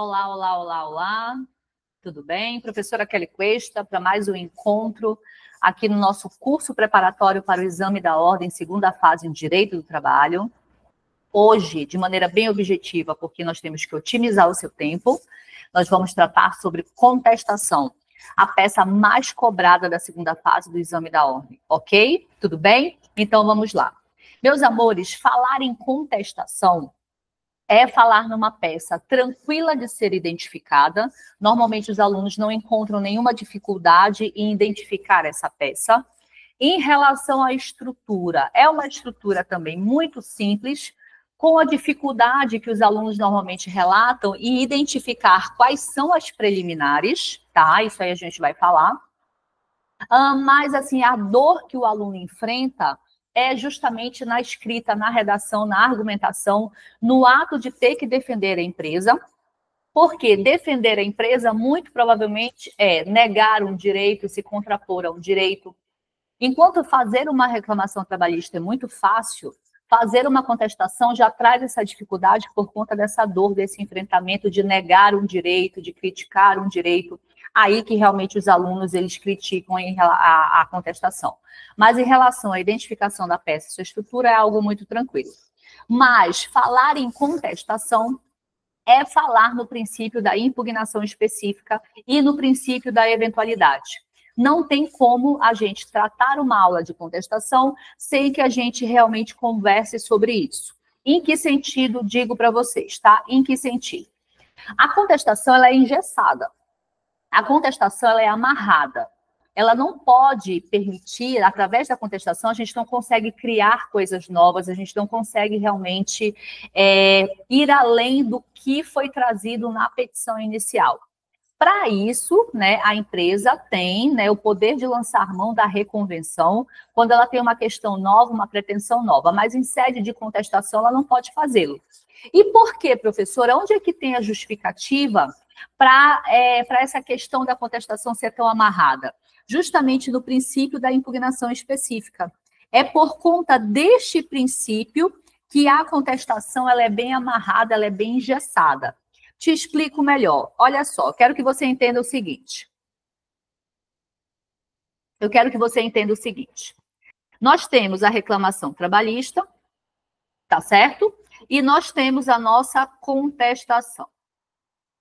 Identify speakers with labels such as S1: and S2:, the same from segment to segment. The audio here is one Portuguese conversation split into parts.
S1: Olá, olá, olá, olá. Tudo bem? Professora Kelly Cuesta, para mais um encontro aqui no nosso curso preparatório para o exame da ordem, segunda fase em Direito do Trabalho. Hoje, de maneira bem objetiva, porque nós temos que otimizar o seu tempo, nós vamos tratar sobre contestação, a peça mais cobrada da segunda fase do exame da ordem, ok? Tudo bem? Então, vamos lá. Meus amores, falar em contestação é falar numa peça tranquila de ser identificada. Normalmente, os alunos não encontram nenhuma dificuldade em identificar essa peça. Em relação à estrutura, é uma estrutura também muito simples, com a dificuldade que os alunos normalmente relatam em identificar quais são as preliminares, tá? Isso aí a gente vai falar. Mas, assim, a dor que o aluno enfrenta é justamente na escrita, na redação, na argumentação, no ato de ter que defender a empresa, porque defender a empresa, muito provavelmente, é negar um direito, se contrapor a um direito. Enquanto fazer uma reclamação trabalhista é muito fácil, fazer uma contestação já traz essa dificuldade por conta dessa dor, desse enfrentamento de negar um direito, de criticar um direito. Aí que realmente os alunos, eles criticam a contestação. Mas em relação à identificação da peça e sua estrutura é algo muito tranquilo. Mas falar em contestação é falar no princípio da impugnação específica e no princípio da eventualidade. Não tem como a gente tratar uma aula de contestação sem que a gente realmente converse sobre isso. Em que sentido, digo para vocês, tá? Em que sentido? A contestação, ela é engessada. A contestação, ela é amarrada. Ela não pode permitir, através da contestação, a gente não consegue criar coisas novas, a gente não consegue realmente ir além do que foi trazido na petição inicial. Para isso, né, a empresa tem, né, o poder de lançar mão da reconvenção quando ela tem uma questão nova, uma pretensão nova, mas em sede de contestação ela não pode fazê-lo. E por quê, professora? Onde é que tem a justificativa para essa questão da contestação ser tão amarrada? Justamente no princípio da impugnação específica. É por conta deste princípio que a contestação ela é bem amarrada, ela é bem engessada. Te explico melhor. Olha só, quero que você entenda o seguinte. Eu quero que você entenda o seguinte. Nós temos a reclamação trabalhista, tá certo? E nós temos a nossa contestação.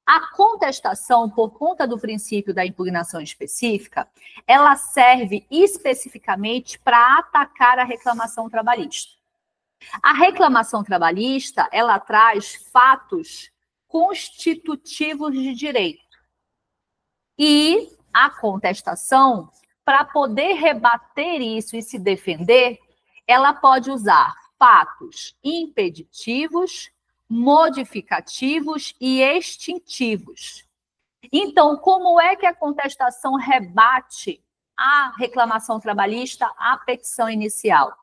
S1: A contestação, por conta do princípio da impugnação específica, ela serve especificamente para atacar a reclamação trabalhista. A reclamação trabalhista, ela traz fatos constitutivos de direito. E a contestação, para poder rebater isso e se defender, ela pode usar fatos impeditivos, modificativos e extintivos. Então, como é que a contestação rebate a reclamação trabalhista, a petição inicial?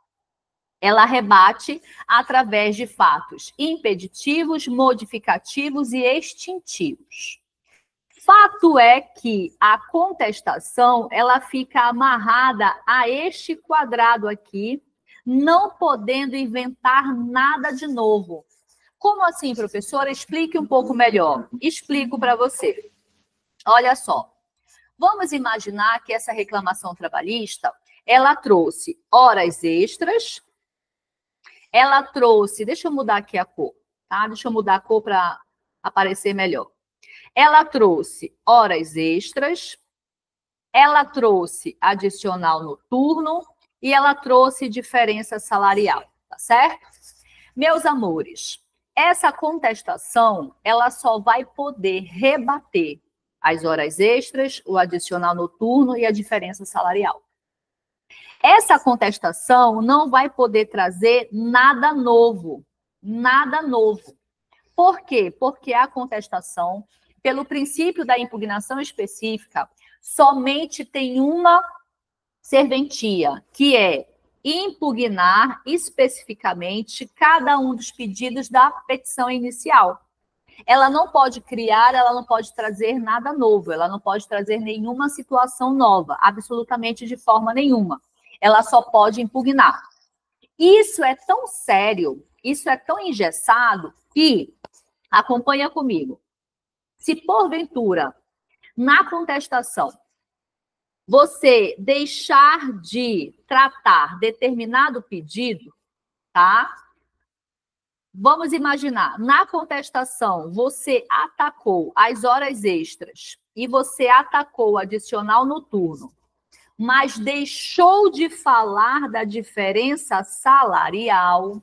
S1: Ela rebate através de fatos impeditivos, modificativos e extintivos. Fato é que a contestação, ela fica amarrada a este quadrado aqui, não podendo inventar nada de novo. Como assim, professora? Explique um pouco melhor. Explico para você. Olha só. Vamos imaginar que essa reclamação trabalhista, ela trouxe horas extras, ela trouxe... Deixa eu mudar aqui a cor, tá? Deixa eu mudar a cor para aparecer melhor. Ela trouxe horas extras, ela trouxe adicional noturno e ela trouxe diferença salarial, tá certo? Meus amores, essa contestação, ela só vai poder rebater as horas extras, o adicional noturno e a diferença salarial. Essa contestação não vai poder trazer nada novo, nada novo. Por quê? Porque a contestação, pelo princípio da impugnação específica, somente tem uma serventia, que é impugnar especificamente cada um dos pedidos da petição inicial. Ela não pode criar, ela não pode trazer nada novo, ela não pode trazer nenhuma situação nova, absolutamente de forma nenhuma. Ela só pode impugnar. Isso é tão sério, isso é tão engessado que, acompanha comigo, Se porventura, na contestação, você deixar de tratar determinado pedido, tá? Vamos imaginar, na contestação, você atacou as horas extras e você atacou o adicional noturno, mas deixou de falar da diferença salarial,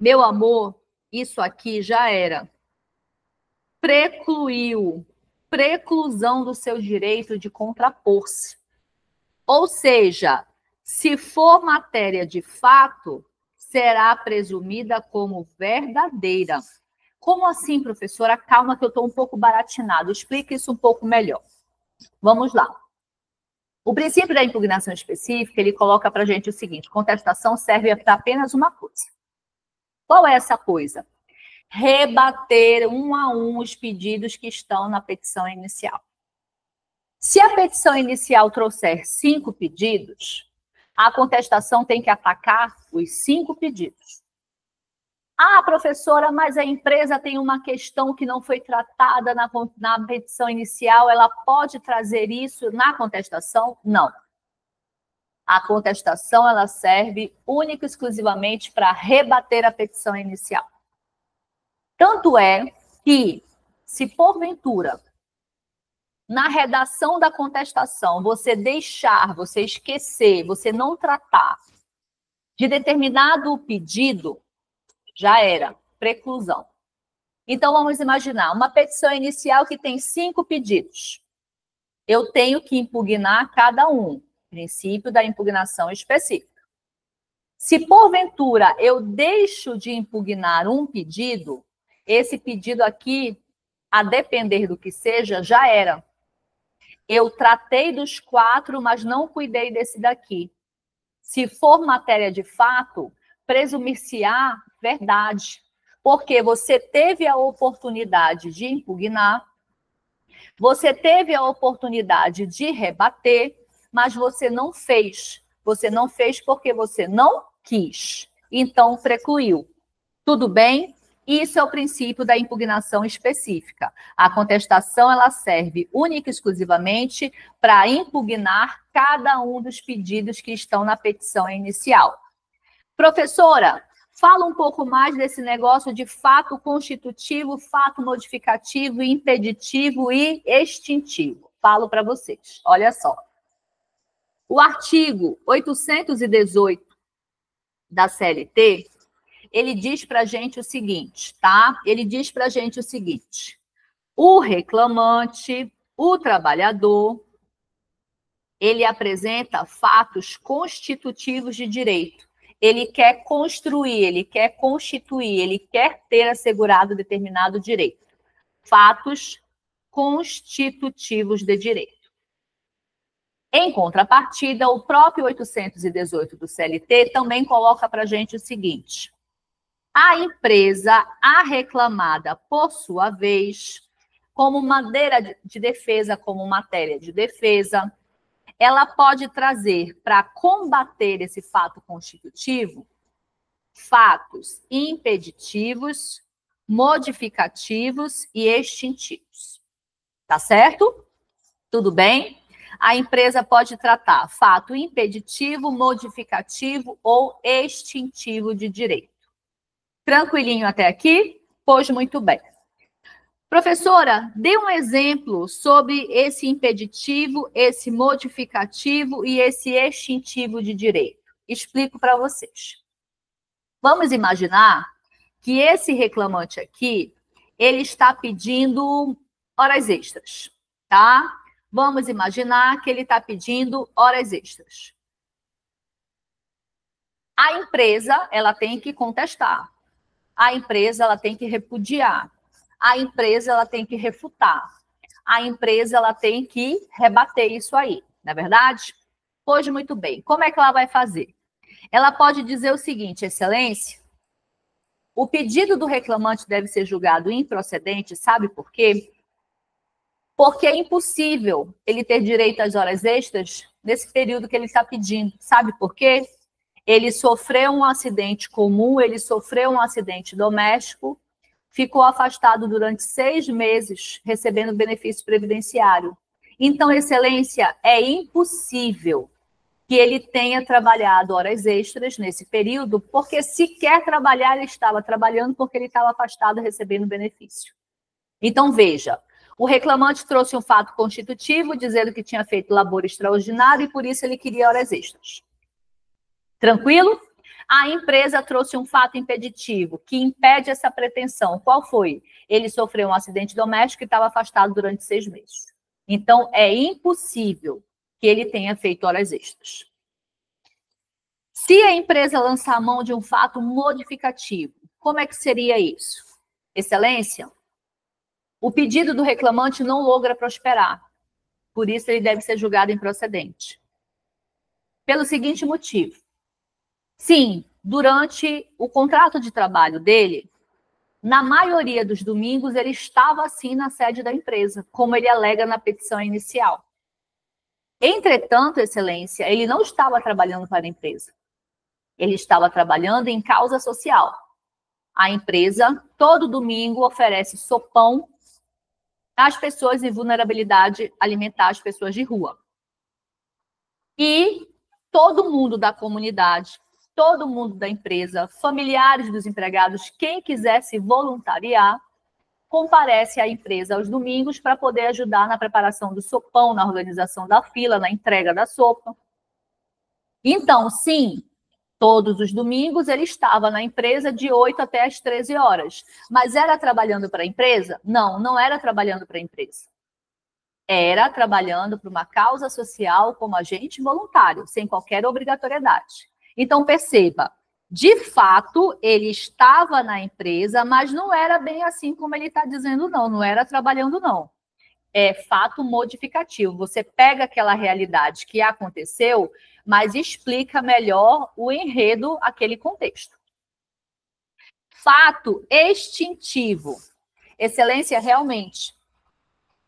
S1: meu amor, isso aqui já era. Preclusão do seu direito de contrapor-se. Ou seja, se for matéria de fato, será presumida como verdadeira. Como assim, professora? Calma que eu estou um pouco baratinado. Explique isso um pouco melhor. Vamos lá. O princípio da impugnação específica, ele coloca para a gente o seguinte: contestação serve para apenas uma coisa. Qual é essa coisa? Rebater um a um os pedidos que estão na petição inicial. Se a petição inicial trouxer 5 pedidos, a contestação tem que atacar os 5 pedidos. Ah, professora, mas a empresa tem uma questão que não foi tratada na petição inicial, ela pode trazer isso na contestação? Não. A contestação, ela serve única e exclusivamente para rebater a petição inicial. Tanto é que, se porventura, na redação da contestação, você deixar, você esquecer, você não tratar de determinado pedido, já era, preclusão. Então, vamos imaginar, uma petição inicial que tem 5 pedidos. Eu tenho que impugnar cada um, princípio da impugnação específica. Se, porventura, eu deixo de impugnar um pedido, esse pedido aqui, a depender do que seja, já era. Eu tratei dos 4, mas não cuidei desse daqui. Se for matéria de fato, presumir-se-á verdade, porque você teve a oportunidade de impugnar, você teve a oportunidade de rebater, mas você não fez. Você não fez porque você não quis. Então, precluiu. Tudo bem? Isso é o princípio da impugnação específica. A contestação, ela serve única e exclusivamente para impugnar cada um dos pedidos que estão na petição inicial. Professora, fala um pouco mais desse negócio de fato constitutivo, fato modificativo, impeditivo e extintivo. Falo para vocês. Olha só. O artigo 818 da CLT, ele diz para a gente o seguinte, tá? Ele diz para a gente o seguinte: o reclamante, o trabalhador, ele apresenta fatos constitutivos de direito. Ele quer construir, ele quer constituir, ele quer ter assegurado determinado direito. Fatos constitutivos de direito. Em contrapartida, o próprio 818 do CLT também coloca para a gente o seguinte: a empresa, a reclamada, por sua vez, como maneira de defesa, como matéria de defesa, ela pode trazer para combater esse fato constitutivo fatos impeditivos, modificativos e extintivos. Tá certo? Tudo bem? A empresa pode tratar fato impeditivo, modificativo ou extintivo de direito. Tranquilinho até aqui? Pois muito bem. Professora, dê um exemplo sobre esse impeditivo, esse modificativo e esse extintivo de direito. Explico para vocês. Vamos imaginar que esse reclamante aqui, ele está pedindo horas extras, tá? Vamos imaginar que ele está pedindo horas extras. A empresa, ela tem que contestar. A empresa, ela tem que repudiar. A empresa, ela tem que refutar. A empresa, ela tem que rebater isso aí, não é verdade? Pois muito bem. Como é que ela vai fazer? Ela pode dizer o seguinte: excelência, o pedido do reclamante deve ser julgado improcedente, sabe por quê? Porque é impossível ele ter direito às horas extras nesse período que ele está pedindo. Sabe por quê? Ele sofreu um acidente comum, ele sofreu um acidente doméstico, ficou afastado durante 6 meses, recebendo benefício previdenciário. Então, Excelência, é impossível que ele tenha trabalhado horas extras nesse período, porque se quer trabalhar, ele estava trabalhando porque ele estava afastado recebendo benefício. Então, veja, o reclamante trouxe um fato constitutivo, dizendo que tinha feito labor extraordinário e por isso ele queria horas extras. Tranquilo? A empresa trouxe um fato impeditivo que impede essa pretensão. Qual foi? Ele sofreu um acidente doméstico e estava afastado durante 6 meses. Então, é impossível que ele tenha feito horas extras. Se a empresa lançar a mão de um fato modificativo, como é que seria isso? Excelência, o pedido do reclamante não logra prosperar. Por isso, ele deve ser julgado improcedente. Pelo seguinte motivo. Sim, durante o contrato de trabalho dele, na maioria dos domingos, ele estava assim na sede da empresa, como ele alega na petição inicial. Entretanto, Excelência, ele não estava trabalhando para a empresa. Ele estava trabalhando em causa social. A empresa, todo domingo, oferece sopão às pessoas em vulnerabilidade alimentar, às pessoas de rua. E todo mundo da comunidade, todo mundo da empresa, familiares dos empregados, quem quiser se voluntariar, comparece à empresa aos domingos para poder ajudar na preparação do sopão, na organização da fila, na entrega da sopa. Então, sim, todos os domingos ele estava na empresa de 8 até as 13 horas. Mas era trabalhando para a empresa? Não, não era trabalhando para a empresa. Era trabalhando para uma causa social como agente voluntário, sem qualquer obrigatoriedade. Então, perceba, de fato, ele estava na empresa, mas não era bem assim como ele está dizendo, não era trabalhando, não. É fato modificativo. Você pega aquela realidade que aconteceu, mas explica melhor o enredo, aquele contexto. Fato extintivo. Excelência, realmente,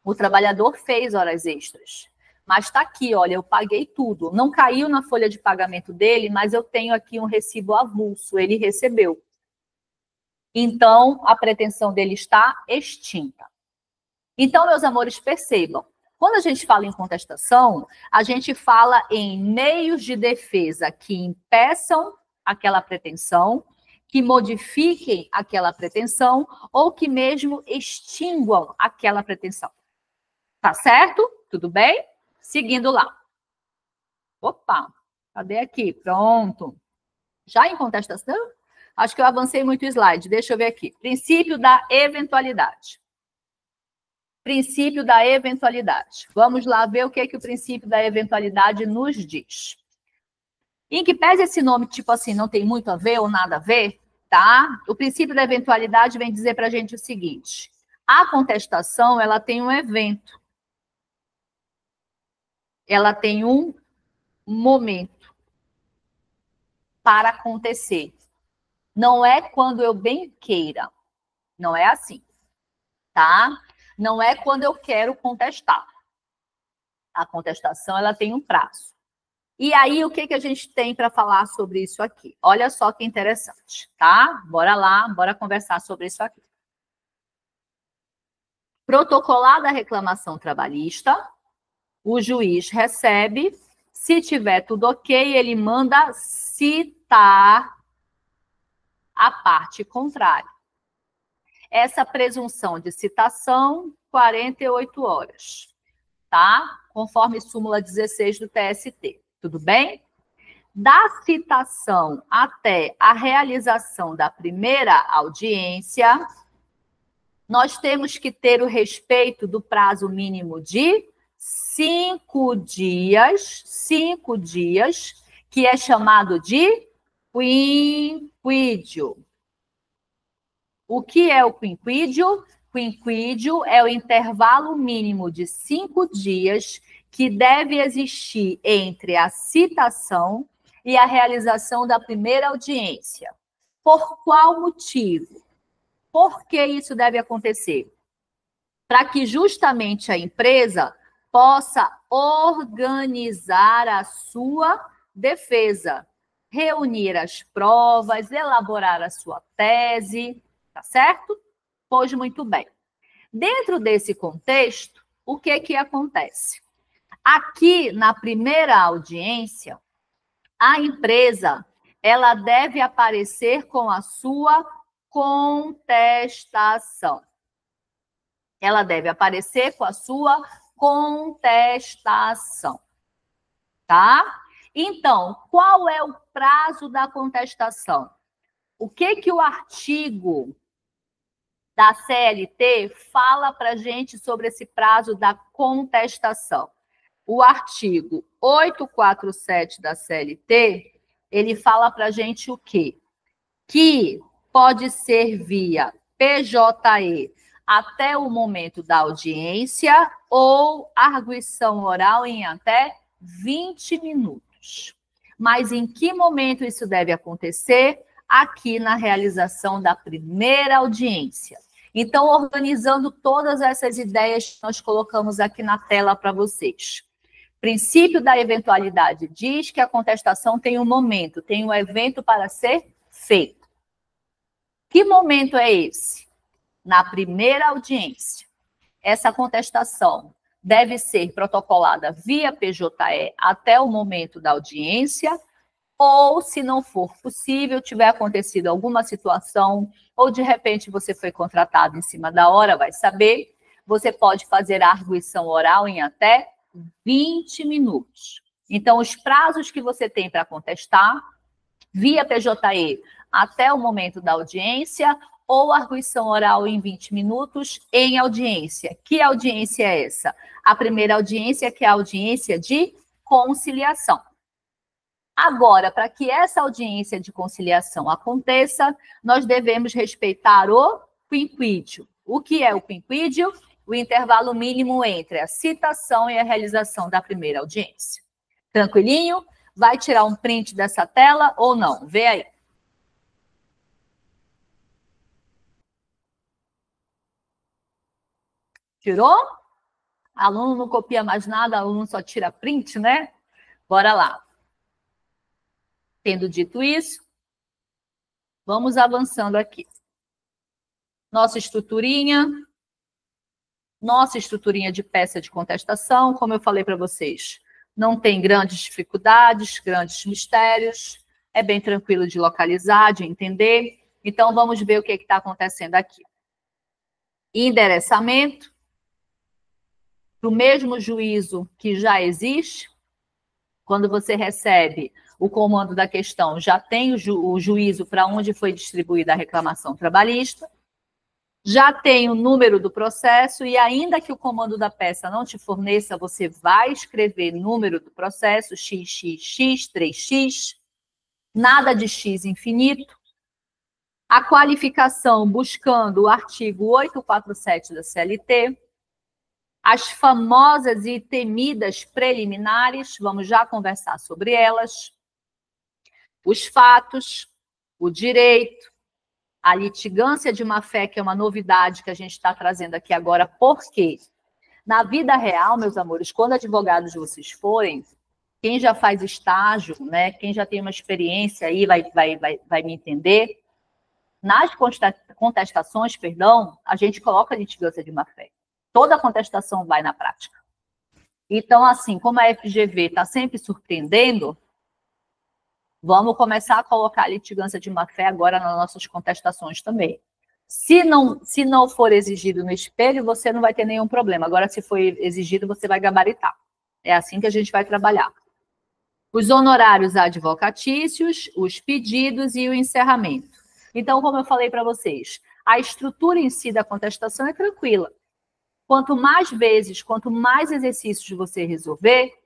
S1: o trabalhador fez horas extras. Mas está aqui, olha, eu paguei tudo. Não caiu na folha de pagamento dele, mas eu tenho aqui um recibo avulso, ele recebeu. Então, a pretensão dele está extinta. Então, meus amores, percebam, quando a gente fala em contestação, a gente fala em meios de defesa que impeçam aquela pretensão, que modifiquem aquela pretensão ou que mesmo extinguam aquela pretensão. Tá certo? Tudo bem? Seguindo lá. Opa, cadê aqui? Pronto. Já em contestação? Acho que eu avancei muito o slide. Deixa eu ver aqui. Princípio da eventualidade. Princípio da eventualidade. Vamos lá ver o que o princípio da eventualidade nos diz. Em que pese esse nome, tipo assim, não tem muito a ver ou nada a ver, tá? O princípio da eventualidade vem dizer para a gente o seguinte. A contestação, ela tem um evento. Ela tem um momento para acontecer. Não é quando eu bem queira. Não é assim, tá? Não é quando eu quero contestar. A contestação, ela tem um prazo. E aí, o que a gente tem para falar sobre isso aqui? Olha só que interessante, tá? Bora lá, bora conversar sobre isso aqui. Protocolada a reclamação trabalhista, o juiz recebe, se tiver tudo ok, ele manda citar a parte contrária. Essa presunção de citação, 48 horas, tá? Conforme súmula 16 do TST. Tudo bem? Da citação até a realização da primeira audiência, nós temos que ter o respeito do prazo mínimo de 5 dias, que é chamado de quinquídio. O que é o quinquídio? Quinquídio é o intervalo mínimo de 5 dias que deve existir entre a citação e a realização da primeira audiência. Por qual motivo? Por que isso deve acontecer? Para que justamente a empresa possa organizar a sua defesa. reunir as provas, elaborar a sua tese, tá certo? Pois muito bem. Dentro desse contexto, o que acontece? Aqui, na primeira audiência, a empresa ela deve aparecer com a sua contestação. Ela deve aparecer com a sua contestação, tá? Então, qual é o prazo da contestação? O que o artigo da CLT fala para a gente sobre esse prazo da contestação? O artigo 847 da CLT, ele fala para a gente o quê? Que pode ser via PJE até o momento da audiência ou arguição oral em até 20 minutos. Mas em que momento isso deve acontecer? Aqui na realização da primeira audiência. Então, organizando todas essas ideias que nós colocamos aqui na tela para vocês. Princípio da eventualidade diz que a contestação tem um momento, tem um evento para ser feito. Que momento é esse? Na primeira audiência. Essa contestação deve ser protocolada via PJE até o momento da audiência, ou, se não for possível, tiver acontecido alguma situação, ou de repente você foi contratado em cima da hora, vai saber, você pode fazer a arguição oral em até 20 minutos. Então, os prazos que você tem para contestar, via PJE até o momento da audiência, ou arguição oral em 20 minutos em audiência. Que audiência é essa? A primeira audiência, que é a audiência de conciliação. Agora, para que essa audiência de conciliação aconteça, nós devemos respeitar o quinquídio. O que é o quinquídio? O intervalo mínimo entre a citação e a realização da primeira audiência. Tranquilinho? Vai tirar um print dessa tela ou não? Vê aí. Tirou? Aluno não copia mais nada, aluno só tira print, né? Bora lá. Tendo dito isso, vamos avançando aqui. Nossa estruturinha de peça de contestação, como eu falei para vocês, não tem grandes dificuldades, grandes mistérios, é bem tranquilo de localizar, de entender. Então, vamos ver o que está acontecendo aqui. Endereçamento para o mesmo juízo que já existe. Quando você recebe o comando da questão, já tem o juízo para onde foi distribuída a reclamação trabalhista, já tem o número do processo, e ainda que o comando da peça não te forneça, você vai escrever número do processo, XXX, 3X, nada de X infinito. A qualificação buscando o artigo 847 da CLT, as famosas e temidas preliminares, vamos já conversar sobre elas, os fatos, o direito, a litigância de má-fé, que é uma novidade que a gente está trazendo aqui agora, porque na vida real, meus amores, quando advogados vocês forem, quem já faz estágio, né, quem já tem uma experiência aí vai me entender, nas contestações, a gente coloca a litigância de má-fé. Toda contestação vai na prática. Então, assim, como a FGV está sempre surpreendendo, vamos começar a colocar a litigância de má-fé agora nas nossas contestações também. Se não for exigido no espelho, você não vai ter nenhum problema. Agora, se for exigido, você vai gabaritar. É assim que a gente vai trabalhar. Os honorários advocatícios, os pedidos e o encerramento. Então, como eu falei para vocês, a estrutura em si da contestação é tranquila. Quanto mais vezes, quanto mais exercícios você resolver,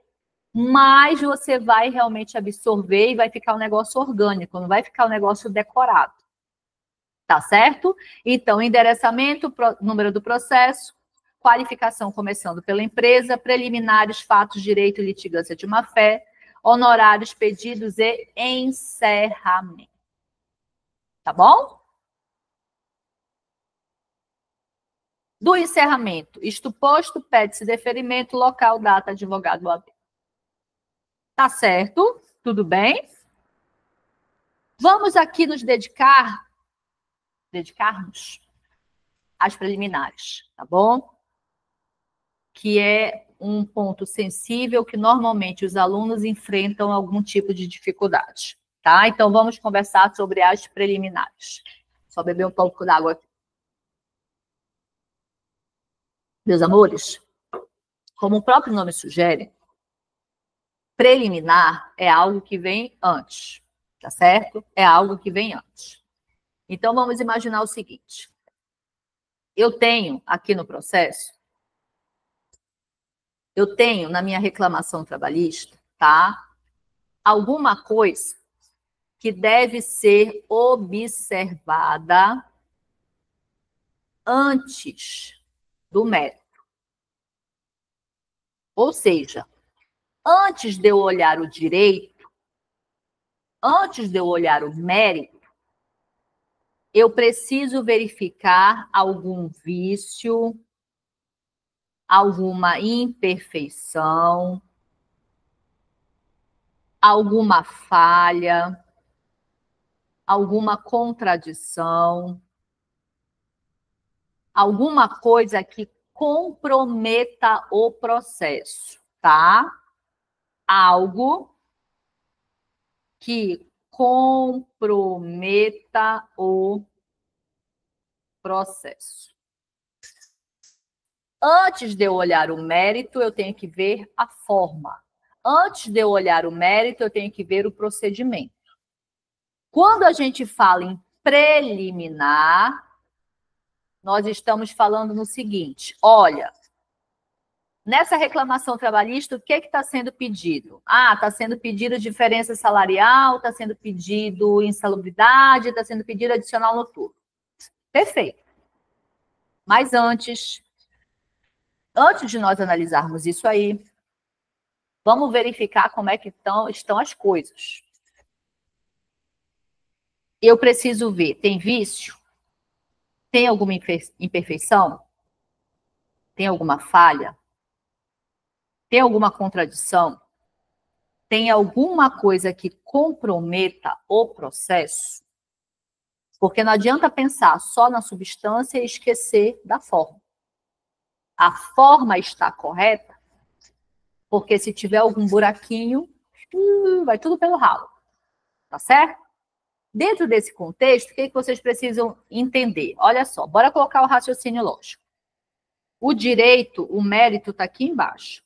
S1: mais você vai realmente absorver e vai ficar um negócio orgânico, não vai ficar um negócio decorado. Tá certo? Então, endereçamento, número do processo, qualificação começando pela empresa, preliminares, fatos, direito e litigância de má-fé, honorários, pedidos e encerramento. Tá bom? Do encerramento, isto posto, pede-se deferimento, local, data, advogado, OAB. Tá certo? Tudo bem? Vamos aqui nos dedicarmos às preliminares, tá bom? Que é um ponto sensível que normalmente os alunos enfrentam algum tipo de dificuldade, tá? Então, vamos conversar sobre as preliminares. Só beber um pouco d'água aqui. Meus amores, como o próprio nome sugere, preliminar é algo que vem antes, tá certo? É algo que vem antes. Então, vamos imaginar o seguinte. Eu tenho aqui no processo, eu tenho na minha reclamação trabalhista, tá? Alguma coisa que deve ser observada antes do mérito. Ou seja, antes de eu olhar o direito, antes de eu olhar o mérito, eu preciso verificar algum vício, alguma imperfeição, alguma falha, alguma contradição, alguma coisa que comprometa o processo, tá? Algo que comprometa o processo. Antes de eu olhar o mérito, eu tenho que ver a forma. Antes de eu olhar o mérito, eu tenho que ver o procedimento. Quando a gente fala em preliminar, nós estamos falando no seguinte: olha, nessa reclamação trabalhista, o que está sendo pedido? Ah, está sendo pedido diferença salarial, está sendo pedido insalubridade, está sendo pedido adicional noturno. Perfeito. Mas antes de nós analisarmos isso aí, vamos verificar como é que estão as coisas. Eu preciso ver, tem vício? Tem alguma imperfeição? Tem alguma falha? Tem alguma contradição? Tem alguma coisa que comprometa o processo? Porque não adianta pensar só na substância e esquecer da forma. A forma está correta, porque se tiver algum buraquinho, vai tudo pelo ralo. Tá certo? Dentro desse contexto, o que vocês precisam entender? Olha só, bora colocar o raciocínio lógico. O direito, o mérito está aqui embaixo.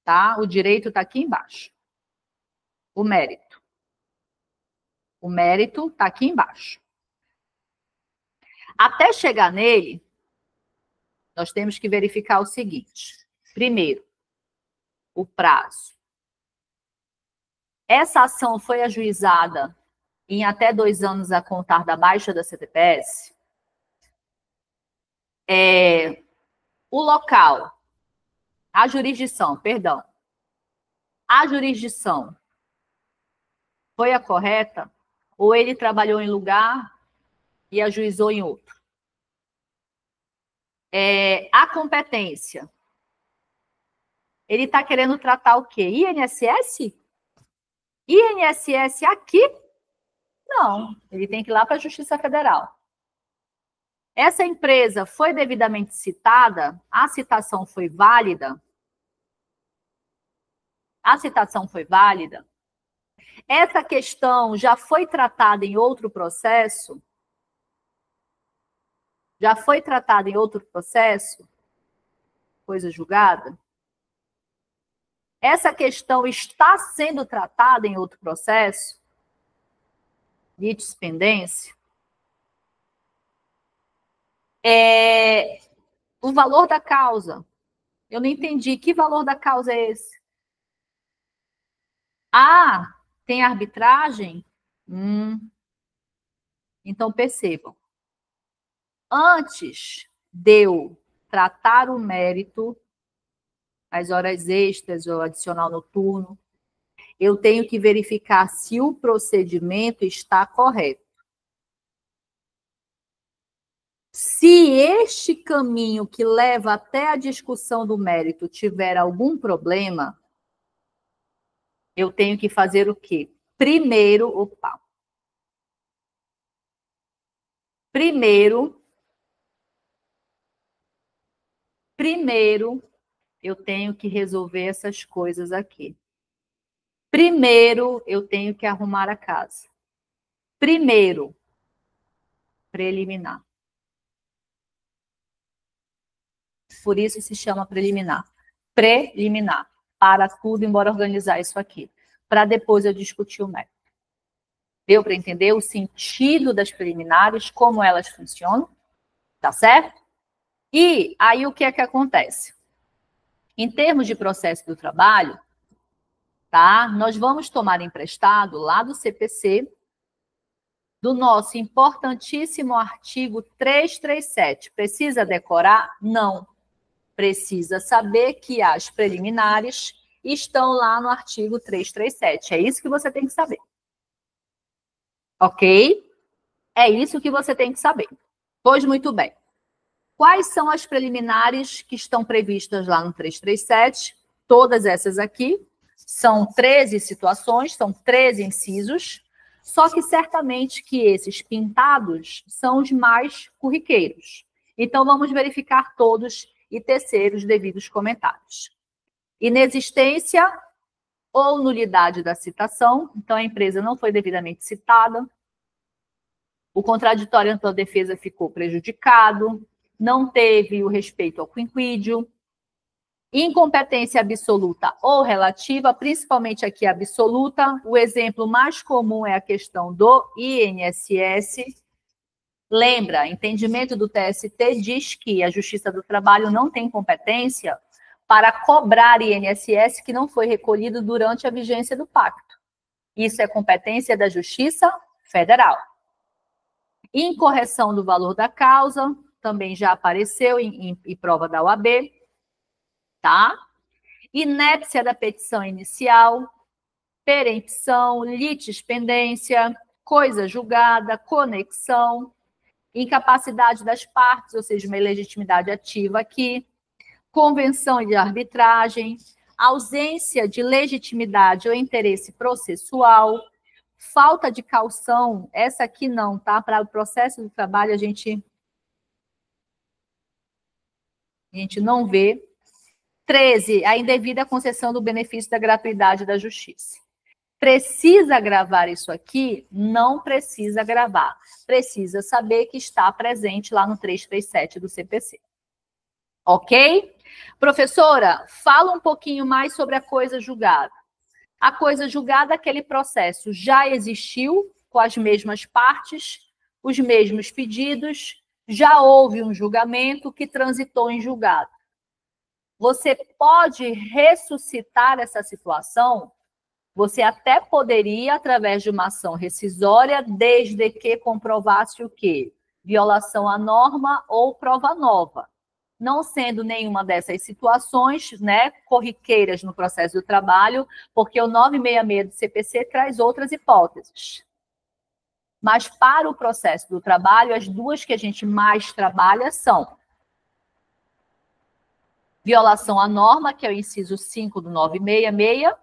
S1: Tá? O direito está aqui embaixo. O mérito. O mérito está aqui embaixo. Até chegar nele, nós temos que verificar o seguinte. Primeiro, o prazo. Essa ação foi ajuizada em até 2 anos a contar da baixa da CTPS? O local, a jurisdição, perdão. A jurisdição foi a correta? Ou ele trabalhou em lugar e ajuizou em outro? A competência. Ele está querendo tratar o quê? INSS? INSS aqui? Não, ele tem que ir lá para a Justiça Federal. Essa empresa foi devidamente citada? A citação foi válida? A citação foi válida? Essa questão já foi tratada em outro processo? Já foi tratada em outro processo? Coisa julgada? Essa questão está sendo tratada em outro processo? Litispendência? O valor da causa. Eu não entendi. Que valor da causa é esse? Ah, tem arbitragem? Então, percebam. Antes de eu tratar o mérito, as horas extras ou adicional noturno, eu tenho que verificar se o procedimento está correto. Se este caminho que leva até a discussão do mérito tiver algum problema, eu tenho que fazer o quê? Primeiro, eu tenho que resolver essas coisas aqui. Primeiro, eu tenho que arrumar a casa. Primeiro, preliminar. Por isso se chama preliminar. Preliminar. Para tudo, embora organizar isso aqui. Para depois eu discutir o método. Deu para entender o sentido das preliminares, como elas funcionam? Tá certo? E aí o que é que acontece? Em termos de processo do trabalho, tá? Nós vamos tomar emprestado lá do CPC, do nosso importantíssimo artigo 337. Precisa decorar? Não. Precisa saber que as preliminares estão lá no artigo 337. É isso que você tem que saber. Ok? É isso que você tem que saber. Pois muito bem. Quais são as preliminares que estão previstas lá no 337? Todas essas aqui. São 13 situações, são 13 incisos, só que certamente que esses pintados são os mais corriqueiros. Então, vamos verificar todos e tecer os devidos comentários. Inexistência ou nulidade da citação, então a empresa não foi devidamente citada, o contraditório ampla defesa ficou prejudicado, não teve o respeito ao quinquídio, incompetência absoluta ou relativa, principalmente aqui absoluta. O exemplo mais comum é a questão do INSS. Lembra, entendimento do TST diz que a Justiça do Trabalho não tem competência para cobrar INSS que não foi recolhido durante a vigência do pacto. Isso é competência da Justiça Federal. Incorreção do valor da causa, também já apareceu em prova da OAB. Tá? Inépcia da petição inicial, perempção, litispendência, coisa julgada, conexão, incapacidade das partes, ou seja, uma ilegitimidade ativa aqui, convenção de arbitragem, ausência de legitimidade ou interesse processual, falta de caução, essa aqui não, tá? Para o processo do trabalho a gente não vê. 13, a indevida concessão do benefício da gratuidade da justiça. Precisa gravar isso aqui? Não precisa gravar. Precisa saber que está presente lá no 337 do CPC. Ok? Professora, fala um pouquinho mais sobre a coisa julgada. A coisa julgada, aquele processo já existiu com as mesmas partes, os mesmos pedidos, já houve um julgamento que transitou em julgado. Você pode ressuscitar essa situação? Você até poderia, através de uma ação rescisória, desde que comprovasse o quê? Violação à norma ou prova nova. Não sendo nenhuma dessas situações, né, corriqueiras no processo do trabalho, porque o 966 do CPC traz outras hipóteses. Mas para o processo do trabalho, as duas que a gente mais trabalha são violação à norma, que é o inciso 5 do 966,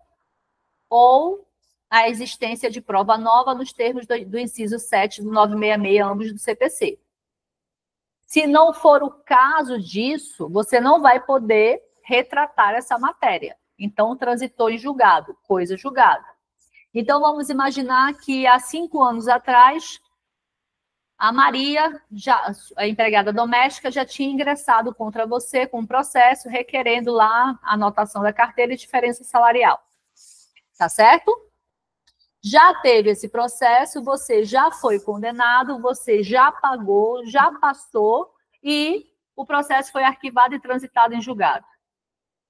S1: ou a existência de prova nova nos termos do inciso 7 do 966, ambos do CPC. Se não for o caso disso, você não vai poder retratar essa matéria. Então, transitou em julgado, coisa julgada. Então, vamos imaginar que há 5 anos atrás, a Maria, a empregada doméstica, já tinha ingressado contra você com um processo requerendo lá a anotação da carteira e diferença salarial. Tá certo? Já teve esse processo, você já foi condenado, você já pagou, já passou e o processo foi arquivado e transitado em julgado.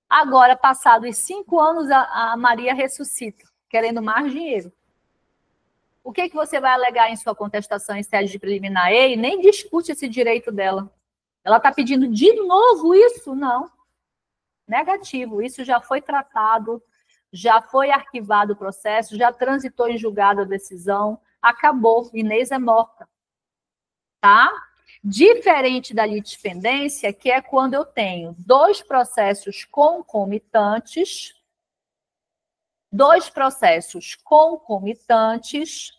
S1: Agora, passados 5 anos, a Maria ressuscita, querendo mais dinheiro. O que você vai alegar em sua contestação em sede de preliminar? E nem discute esse direito dela. Ela está pedindo de novo isso? Não. Negativo. Isso já foi tratado, já foi arquivado o processo, já transitou em julgado a decisão, acabou. Inês é morta. Tá? Diferente da litispendência, que é quando eu tenho 2 processos concomitantes, Dois processos concomitantes,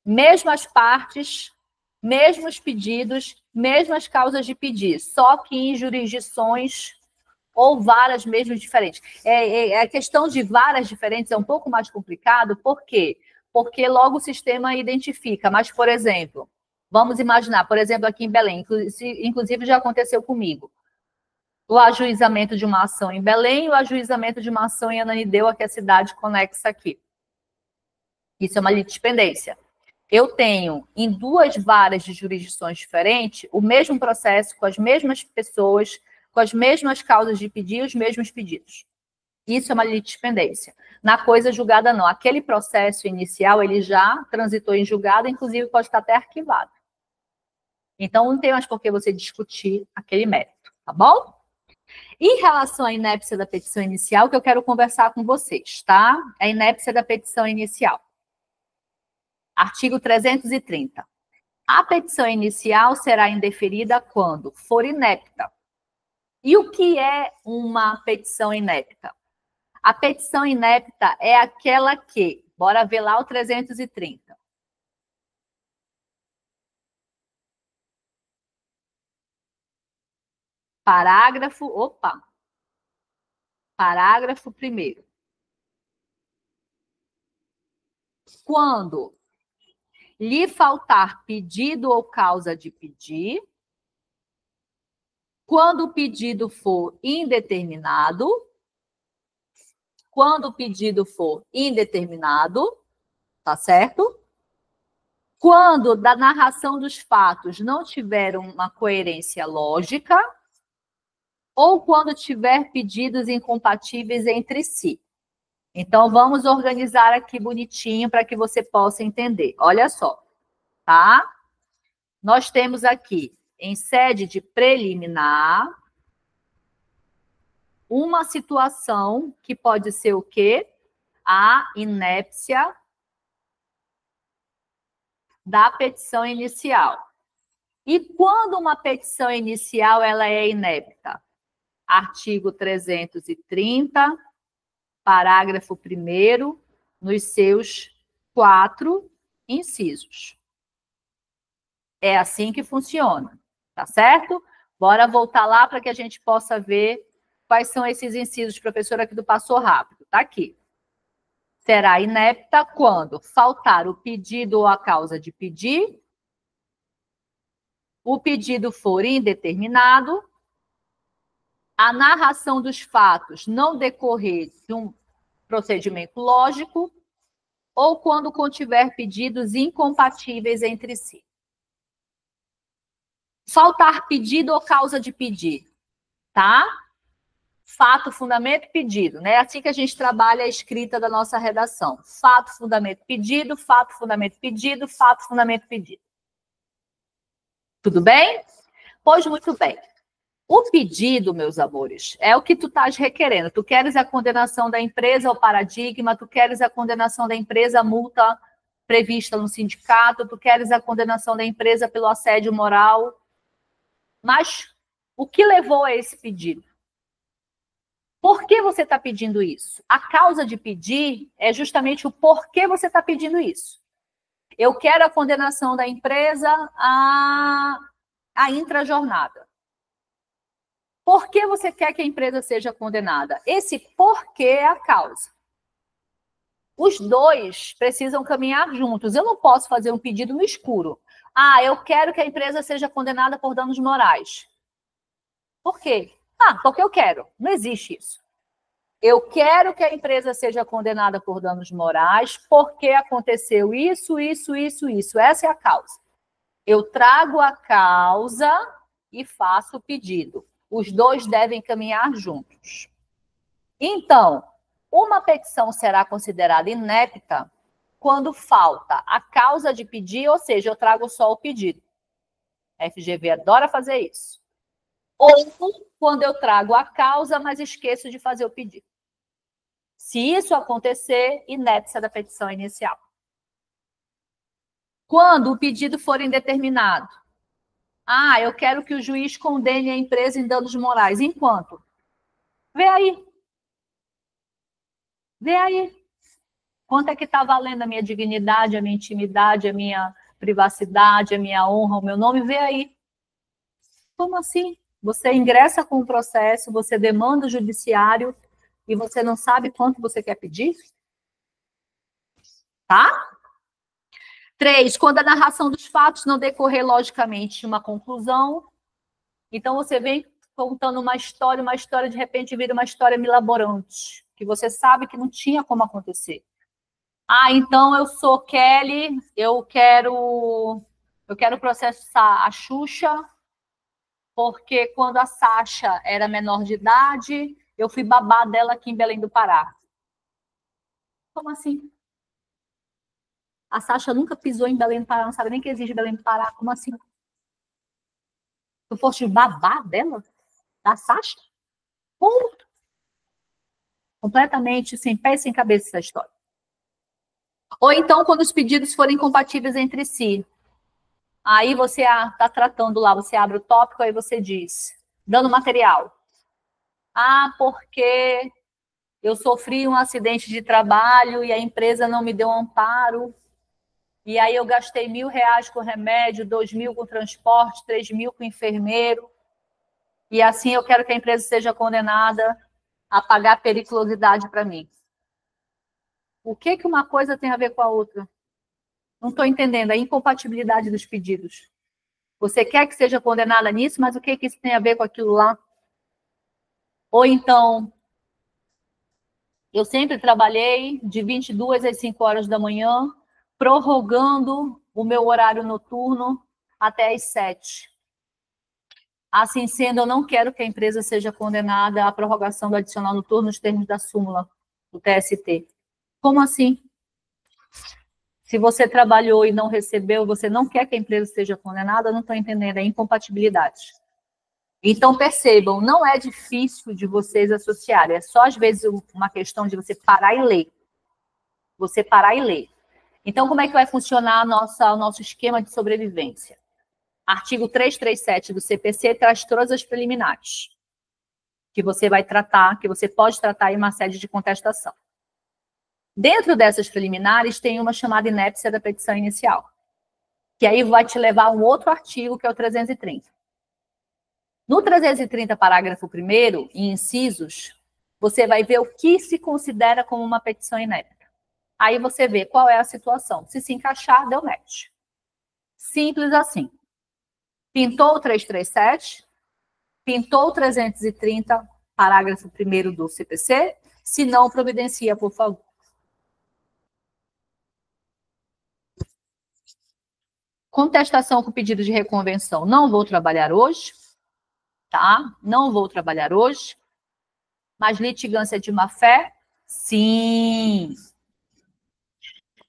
S1: mesmas partes, mesmos pedidos, mesmas causas de pedir, só que em jurisdições ou varas mesmo diferentes. A questão de varas diferentes é um pouco mais complicado, por quê? Porque logo o sistema identifica, mas, por exemplo, vamos imaginar, por exemplo, aqui em Belém, inclusive já aconteceu comigo, o ajuizamento de uma ação em Belém e o ajuizamento de uma ação em Ananindeua, que é a cidade conexa aqui. Isso é uma litispendência. Eu tenho, em duas varas de jurisdições diferentes, o mesmo processo, com as mesmas pessoas, com as mesmas causas de pedir, os mesmos pedidos. Isso é uma litispendência. Na coisa julgada, não. Aquele processo inicial, ele já transitou em julgado, inclusive pode estar até arquivado. Então, não tem mais por que você discutir aquele mérito, tá bom? Em relação à inépcia da petição inicial, que eu quero conversar com vocês, tá? A inépcia da petição inicial. Artigo 330. A petição inicial será indeferida quando for inepta. E o que é uma petição inepta? A petição inepta é aquela que, bora ver lá o 330. Parágrafo 1º. Quando lhe faltar pedido ou causa de pedir, quando o pedido for indeterminado, tá certo? Quando da narração dos fatos não tiver uma coerência lógica, ou quando tiver pedidos incompatíveis entre si. Então, vamos organizar aqui bonitinho para que você possa entender. Olha só, tá? Nós temos aqui, em sede de preliminar, uma situação que pode ser o quê? A inépcia da petição inicial. E quando uma petição inicial ela é inepta? Artigo 330, parágrafo 1º, nos seus 4 incisos. É assim que funciona, tá certo? Bora voltar lá para que a gente possa ver quais são esses incisos, professora, que tu passou rápido. Tá aqui. Será inepta quando faltar o pedido ou a causa de pedir, o pedido for indeterminado, a narração dos fatos não decorrer de um procedimento lógico, ou quando contiver pedidos incompatíveis entre si. Faltar pedido ou causa de pedir, tá? Fato, fundamento, pedido, né? É assim que a gente trabalha a escrita da nossa redação. Fato, fundamento, pedido, fato, fundamento, pedido, fato, fundamento, pedido. Tudo bem? Pois muito bem. O pedido, meus amores, é o que tu estás requerendo. Tu queres a condenação da empresa ao paradigma, tu queres a condenação da empresa à multa prevista no sindicato, tu queres a condenação da empresa pelo assédio moral. Mas o que levou a esse pedido? Por que você está pedindo isso? A causa de pedir é justamente o porquê você está pedindo isso. Eu quero a condenação da empresa à intrajornada. Por que você quer que a empresa seja condenada? Esse porquê é a causa. Os dois precisam caminhar juntos. Eu não posso fazer um pedido no escuro. Ah, eu quero que a empresa seja condenada por danos morais. Por quê? Ah, porque eu quero. Não existe isso. Eu quero que a empresa seja condenada por danos morais porque aconteceu isso. Essa é a causa. Eu trago a causa e faço o pedido. Os dois devem caminhar juntos. Então, uma petição será considerada inepta quando falta a causa de pedir, ou seja, eu trago só o pedido. A FGV adora fazer isso. Ou quando eu trago a causa, mas esqueço de fazer o pedido. Se isso acontecer, inépcia da petição inicial. Quando o pedido for indeterminado. Ah, eu quero que o juiz condene a empresa em danos morais. Enquanto? Vê aí. Quanto é que está valendo a minha dignidade, a minha intimidade, a minha privacidade, a minha honra, o meu nome? Vê aí. Como assim? Você ingressa com o processo, você demanda o judiciário e você não sabe quanto você quer pedir? Tá? 3, quando a narração dos fatos não decorrer logicamente de uma conclusão, então você vem contando uma história de repente vira uma história milaborante, que você sabe que não tinha como acontecer. Ah, então eu sou Kelly, eu quero processar a Xuxa, porque quando a Sasha era menor de idade, eu fui babá dela aqui em Belém do Pará. Como assim? A Sasha nunca pisou em Belém do Pará, não sabe nem que existe Belém do Pará. Como assim? Tu foste babá dela? Da Sasha? Ponto. Completamente sem pé e sem cabeça essa história. Ou então, quando os pedidos forem compatíveis entre si. Aí você está tratando lá, você abre o tópico, aí você diz, dando material. Ah, porque eu sofri um acidente de trabalho e a empresa não me deu amparo. E aí eu gastei R$1.000 com remédio, 2.000 com transporte, 3.000 com enfermeiro. E assim eu quero que a empresa seja condenada a pagar periculosidade para mim. O que uma coisa tem a ver com a outra? Não estou entendendo a incompatibilidade dos pedidos. Você quer que seja condenada nisso, mas o que isso tem a ver com aquilo lá? Ou então, eu sempre trabalhei de 22 às 5 horas da manhã, prorrogando o meu horário noturno até às 7. Assim sendo, eu não quero que a empresa seja condenada à prorrogação do adicional noturno nos termos da súmula do TST. Como assim? Se você trabalhou e não recebeu, você não quer que a empresa seja condenada? Eu não estou entendendo, é incompatibilidade. Então, percebam, não é difícil de vocês associarem, é só, às vezes, uma questão de você parar e ler. Você parar e ler. Então, como é que vai funcionar o nosso esquema de sobrevivência? Artigo 337 do CPC traz todas as preliminares que você vai tratar, que você pode tratar em uma sede de contestação. Dentro dessas preliminares, tem uma chamada inépcia da petição inicial, que aí vai te levar a um outro artigo, que é o 330. No 330, parágrafo 1º, em incisos, você vai ver o que se considera como uma petição inépcia. Aí você vê qual é a situação. Se encaixar, deu match. Simples assim. Pintou o 337, pintou o 330, parágrafo 1º do CPC, se não, providencia, por favor. Contestação com pedido de reconvenção. Não vou trabalhar hoje, tá? Não vou trabalhar hoje. Mas litigância de má-fé? Sim.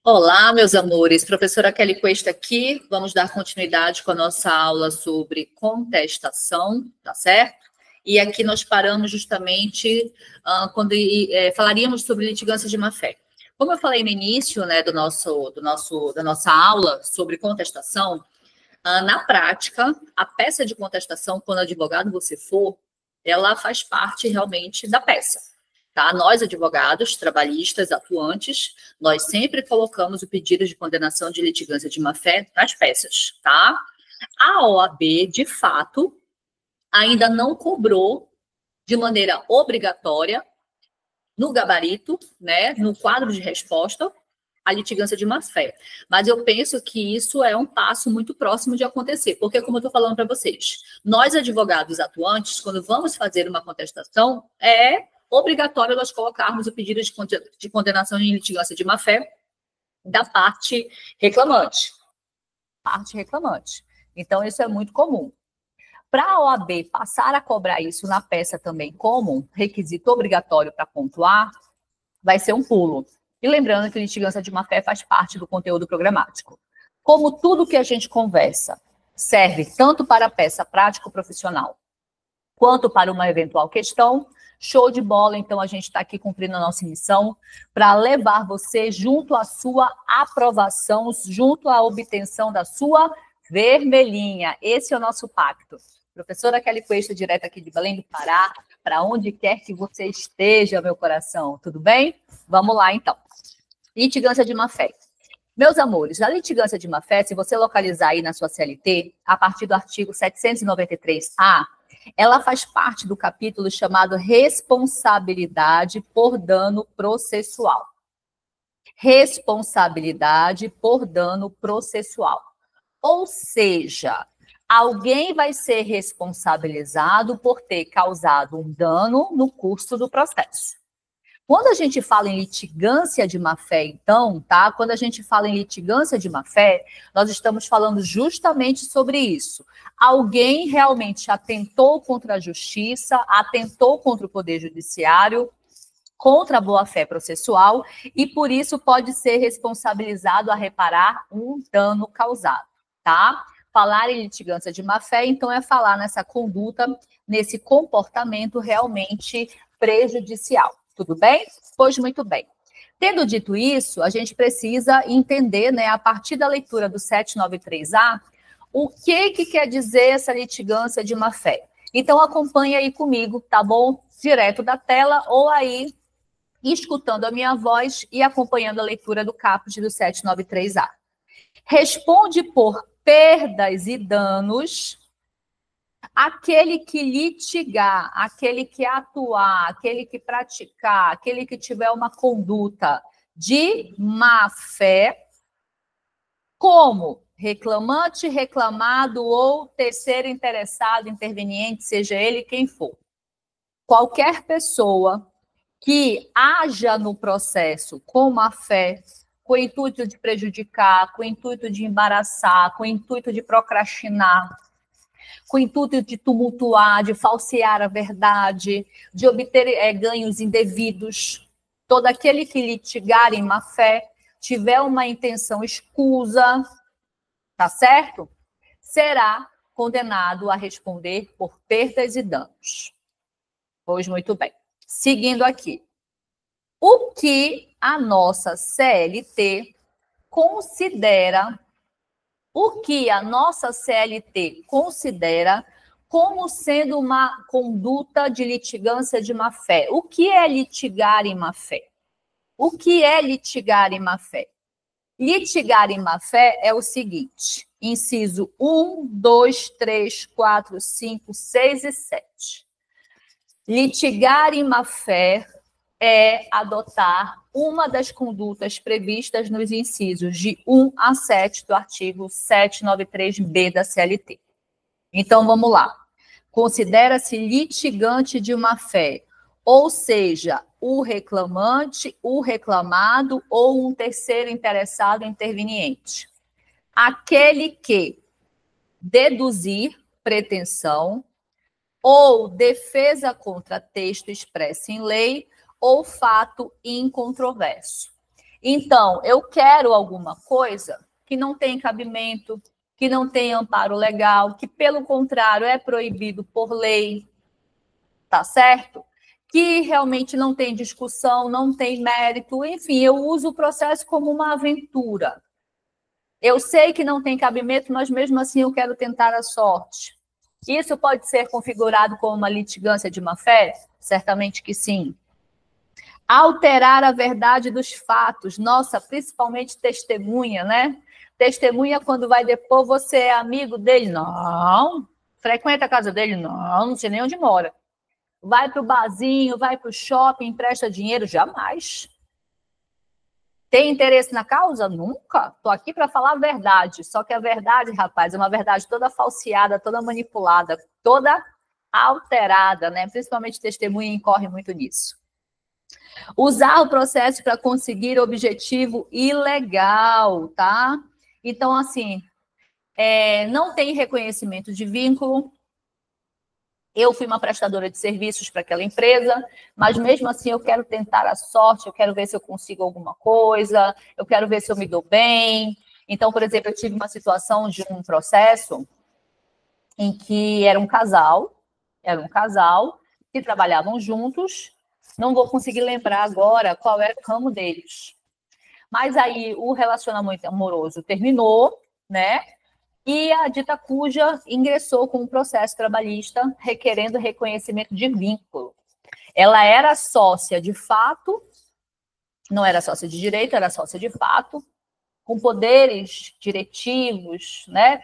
S1: Olá, meus amores. Professora Kelly Cuesta aqui. Vamos dar continuidade com a nossa aula sobre contestação, tá certo? E aqui nós paramos justamente quando falaríamos sobre litigância de má-fé. Como eu falei no início, né, da nossa aula sobre contestação, na prática, a peça de contestação, quando advogado você for, ela faz parte realmente da peça. Tá? Nós, advogados, trabalhistas, atuantes, nós sempre colocamos o pedido de condenação de litigância de má-fé nas peças. Tá? A OAB, de fato, ainda não cobrou de maneira obrigatória no gabarito, né, no quadro de resposta, a litigância de má-fé. Mas eu penso que isso é um passo muito próximo de acontecer, porque, como eu estou falando para vocês, nós, advogados atuantes, quando vamos fazer uma contestação, é obrigatório nós colocarmos o pedido de condenação em litigância de má-fé da parte reclamante. Então, isso é muito comum. Para a OAB passar a cobrar isso na peça também como requisito obrigatório para pontuar, vai ser um pulo. E lembrando que litigância de má-fé faz parte do conteúdo programático. Como tudo que a gente conversa serve tanto para a peça prático-profissional, quanto para uma eventual questão, show de bola, então a gente está aqui cumprindo a nossa missão para levar você junto à sua aprovação, junto à obtenção da sua vermelhinha. Esse é o nosso pacto. Professora Kelly Cuesta, direto aqui de Belém do Pará, para onde quer que você esteja, meu coração. Tudo bem? Vamos lá, então. Litigância de má-fé. Meus amores, a litigância de má-fé, se você localizar aí na sua CLT, a partir do artigo 793-A, ela faz parte do capítulo chamado responsabilidade por dano processual. Responsabilidade por dano processual. Ou seja, alguém vai ser responsabilizado por ter causado um dano no curso do processo. Quando a gente fala em litigância de má-fé, então, tá? Quando a gente fala em litigância de má-fé, nós estamos falando justamente sobre isso. Alguém realmente atentou contra a justiça, atentou contra o Poder Judiciário, contra a boa-fé processual, e por isso pode ser responsabilizado a reparar um dano causado, tá? Falar em litigância de má-fé, então, é falar nessa conduta, nesse comportamento realmente prejudicial. Tudo bem? Pois muito bem. Tendo dito isso, a gente precisa entender, né, a partir da leitura do 793A, o que quer dizer essa litigância de má-fé. Então, acompanhe aí comigo, tá bom? Direto da tela ou aí escutando a minha voz e acompanhando a leitura do caput do 793A. Responde por perdas e danos aquele que litigar, aquele que atuar, aquele que praticar, aquele que tiver uma conduta de má-fé, como reclamante, reclamado ou terceiro interessado, interveniente, seja ele quem for. Qualquer pessoa que haja no processo com má-fé, com o intuito de prejudicar, com o intuito de embaraçar, com o intuito de procrastinar, com o intuito de tumultuar, de falsear a verdade, de obter ganhos indevidos. Todo aquele que litigar em má-fé, tiver uma intenção escusa, tá certo? Será condenado a responder por perdas e danos. Pois muito bem. Seguindo aqui. O que a nossa CLT considera como sendo uma conduta de litigância de má-fé? O que é litigar em má-fé? O que é litigar em má-fé? Litigar em má-fé é o seguinte, inciso 1, 2, 3, 4, 5, 6 e 7. Litigar em má-fé é adotar uma das condutas previstas nos incisos de 1 a 7 do artigo 793B da CLT. Então, vamos lá. Considera-se litigante de má-fé, ou seja, o reclamante, o reclamado ou um terceiro interessado interveniente. Aquele que deduzir pretensão ou defesa contra texto expresso em lei ou fato incontroverso. Então, eu quero alguma coisa que não tem cabimento, que não tem amparo legal, que, pelo contrário, é proibido por lei, tá certo? Que realmente não tem discussão, não tem mérito, enfim, eu uso o processo como uma aventura. Eu sei que não tem cabimento, mas mesmo assim eu quero tentar a sorte. Isso pode ser configurado como uma litigância de má-fé? Certamente que sim. Alterar a verdade dos fatos. Nossa, principalmente testemunha, né? Testemunha, quando vai depor, você é amigo dele? Não. Frequenta a casa dele? Não sei nem onde mora. Vai para o barzinho, vai para o shopping, empresta dinheiro? Jamais. Tem interesse na causa? Nunca. Estou aqui para falar a verdade. Só que a verdade, rapaz, é uma verdade toda falseada, toda manipulada, toda alterada, né? Principalmente testemunha incorre muito nisso. Usar o processo para conseguir objetivo ilegal, tá? Então, assim, não tem reconhecimento de vínculo. Eu fui uma prestadora de serviços para aquela empresa, mas mesmo assim eu quero tentar a sorte, eu quero ver se eu consigo alguma coisa, eu quero ver se eu me dou bem. Então, por exemplo, eu tive uma situação de um processo em que era um casal que trabalhavam juntos. Não vou conseguir lembrar agora qual era o ramo deles. Mas aí o relacionamento amoroso terminou, né? E a dita cuja ingressou com um processo trabalhista requerendo reconhecimento de vínculo. Ela era sócia de fato, não era sócia de direito, era sócia de fato, com poderes diretivos, né?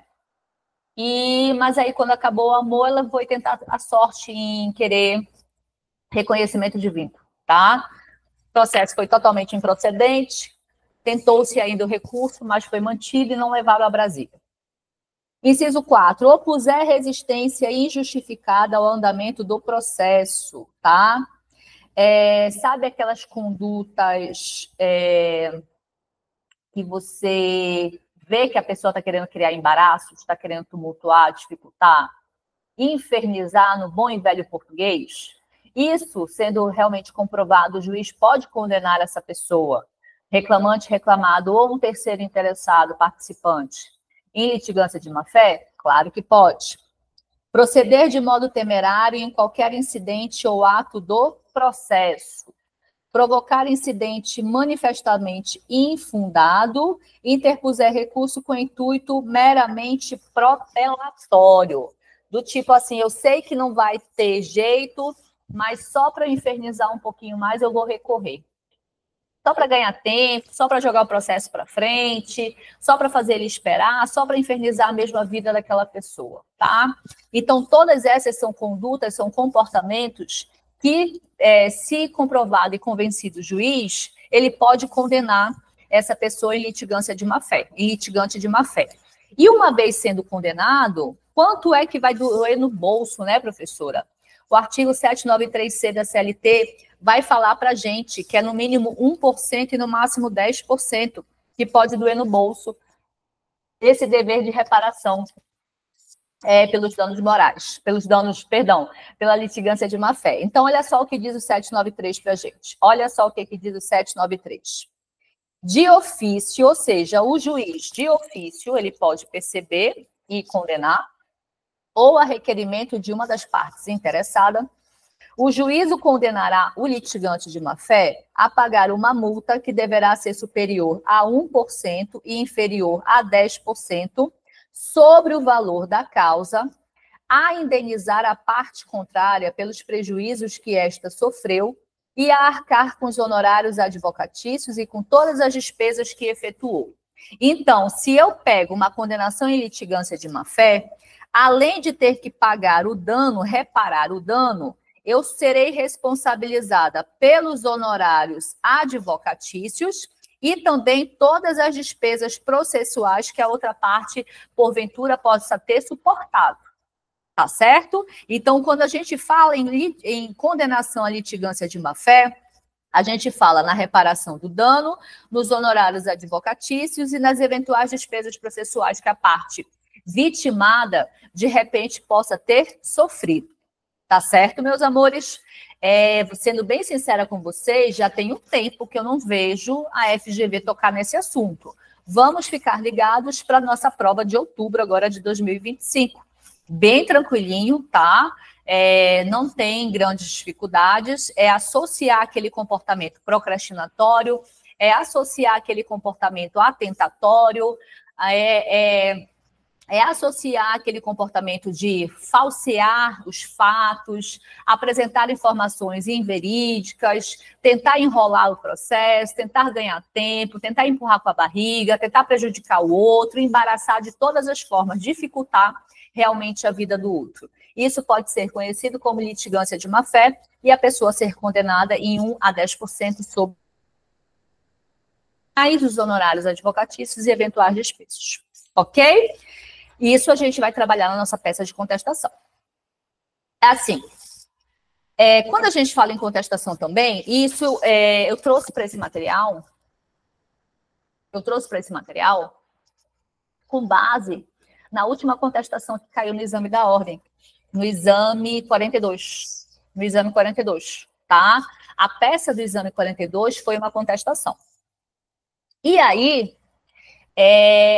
S1: Mas aí, quando acabou o amor, ela foi tentar a sorte em querer reconhecimento divino, tá? O processo foi totalmente improcedente, tentou-se ainda o recurso, mas foi mantido e não levaram a Brasília. Inciso 4, opuser resistência injustificada ao andamento do processo, tá? Sabe aquelas condutas que você vê que a pessoa está querendo criar embaraço, está querendo tumultuar, dificultar, infernizar no bom e velho português? Isso, sendo realmente comprovado, o juiz pode condenar essa pessoa, reclamante, reclamado ou um terceiro interessado, participante, em litigância de má-fé? Claro que pode. Proceder de modo temerário em qualquer incidente ou ato do processo. Provocar incidente manifestamente infundado, interpuser recurso com intuito meramente protelatório. Do tipo assim, eu sei que não vai ter jeito, mas só para infernizar um pouquinho mais eu vou recorrer. Só para ganhar tempo, só para jogar o processo para frente, só para fazer ele esperar, só para infernizar mesmo a vida daquela pessoa, tá? Então, todas essas são condutas, são comportamentos que, se comprovado e convencido o juiz, ele pode condenar essa pessoa em litigância de má-fé, em litigante de má-fé. E uma vez sendo condenado, quanto é que vai doer no bolso, né, professora? O artigo 793C da CLT vai falar para a gente que é no mínimo 1% e no máximo 10% que pode doer no bolso esse dever de reparação pelos danos morais, pela litigância de má-fé. Então, olha só o que diz o 793 para a gente. Olha só o que diz o 793. De ofício, ou seja, o juiz de ofício, ele pode perceber e condenar, ou a requerimento de uma das partes interessada, o juízo condenará o litigante de má-fé a pagar uma multa que deverá ser superior a 1% e inferior a 10% sobre o valor da causa, a indenizar a parte contrária pelos prejuízos que esta sofreu e a arcar com os honorários advocatícios e com todas as despesas que efetuou. Então, se eu pego uma condenação em litigância de má-fé, além de ter que pagar o dano, reparar o dano, eu serei responsabilizada pelos honorários advocatícios e também todas as despesas processuais que a outra parte, porventura, possa ter suportado. Tá certo? Então, quando a gente fala em condenação à litigância de má-fé, a gente fala na reparação do dano, nos honorários advocatícios e nas eventuais despesas processuais que a parte vitimada, de repente, possa ter sofrido. Tá certo, meus amores? Sendo bem sincera com vocês, já tem um tempo que eu não vejo a FGV tocar nesse assunto. Vamos ficar ligados para a nossa prova de outubro, agora de 2025. Bem tranquilinho, tá? Não tem grandes dificuldades, associar aquele comportamento procrastinatório, associar aquele comportamento atentatório, associar aquele comportamento de falsear os fatos, apresentar informações inverídicas, tentar enrolar o processo, tentar ganhar tempo, tentar empurrar com a barriga, tentar prejudicar o outro, embaraçar de todas as formas, dificultar realmente a vida do outro. Isso pode ser conhecido como litigância de má-fé e a pessoa ser condenada em 1 a 10% sobre os honorários advocatícios e eventuais despesas. Ok? Isso a gente vai trabalhar na nossa peça de contestação. Assim, quando a gente fala em contestação também, isso eu trouxe para esse material, com base na última contestação que caiu no exame da ordem, no exame 42. No exame 42, tá? A peça do exame 42 foi uma contestação. E aí,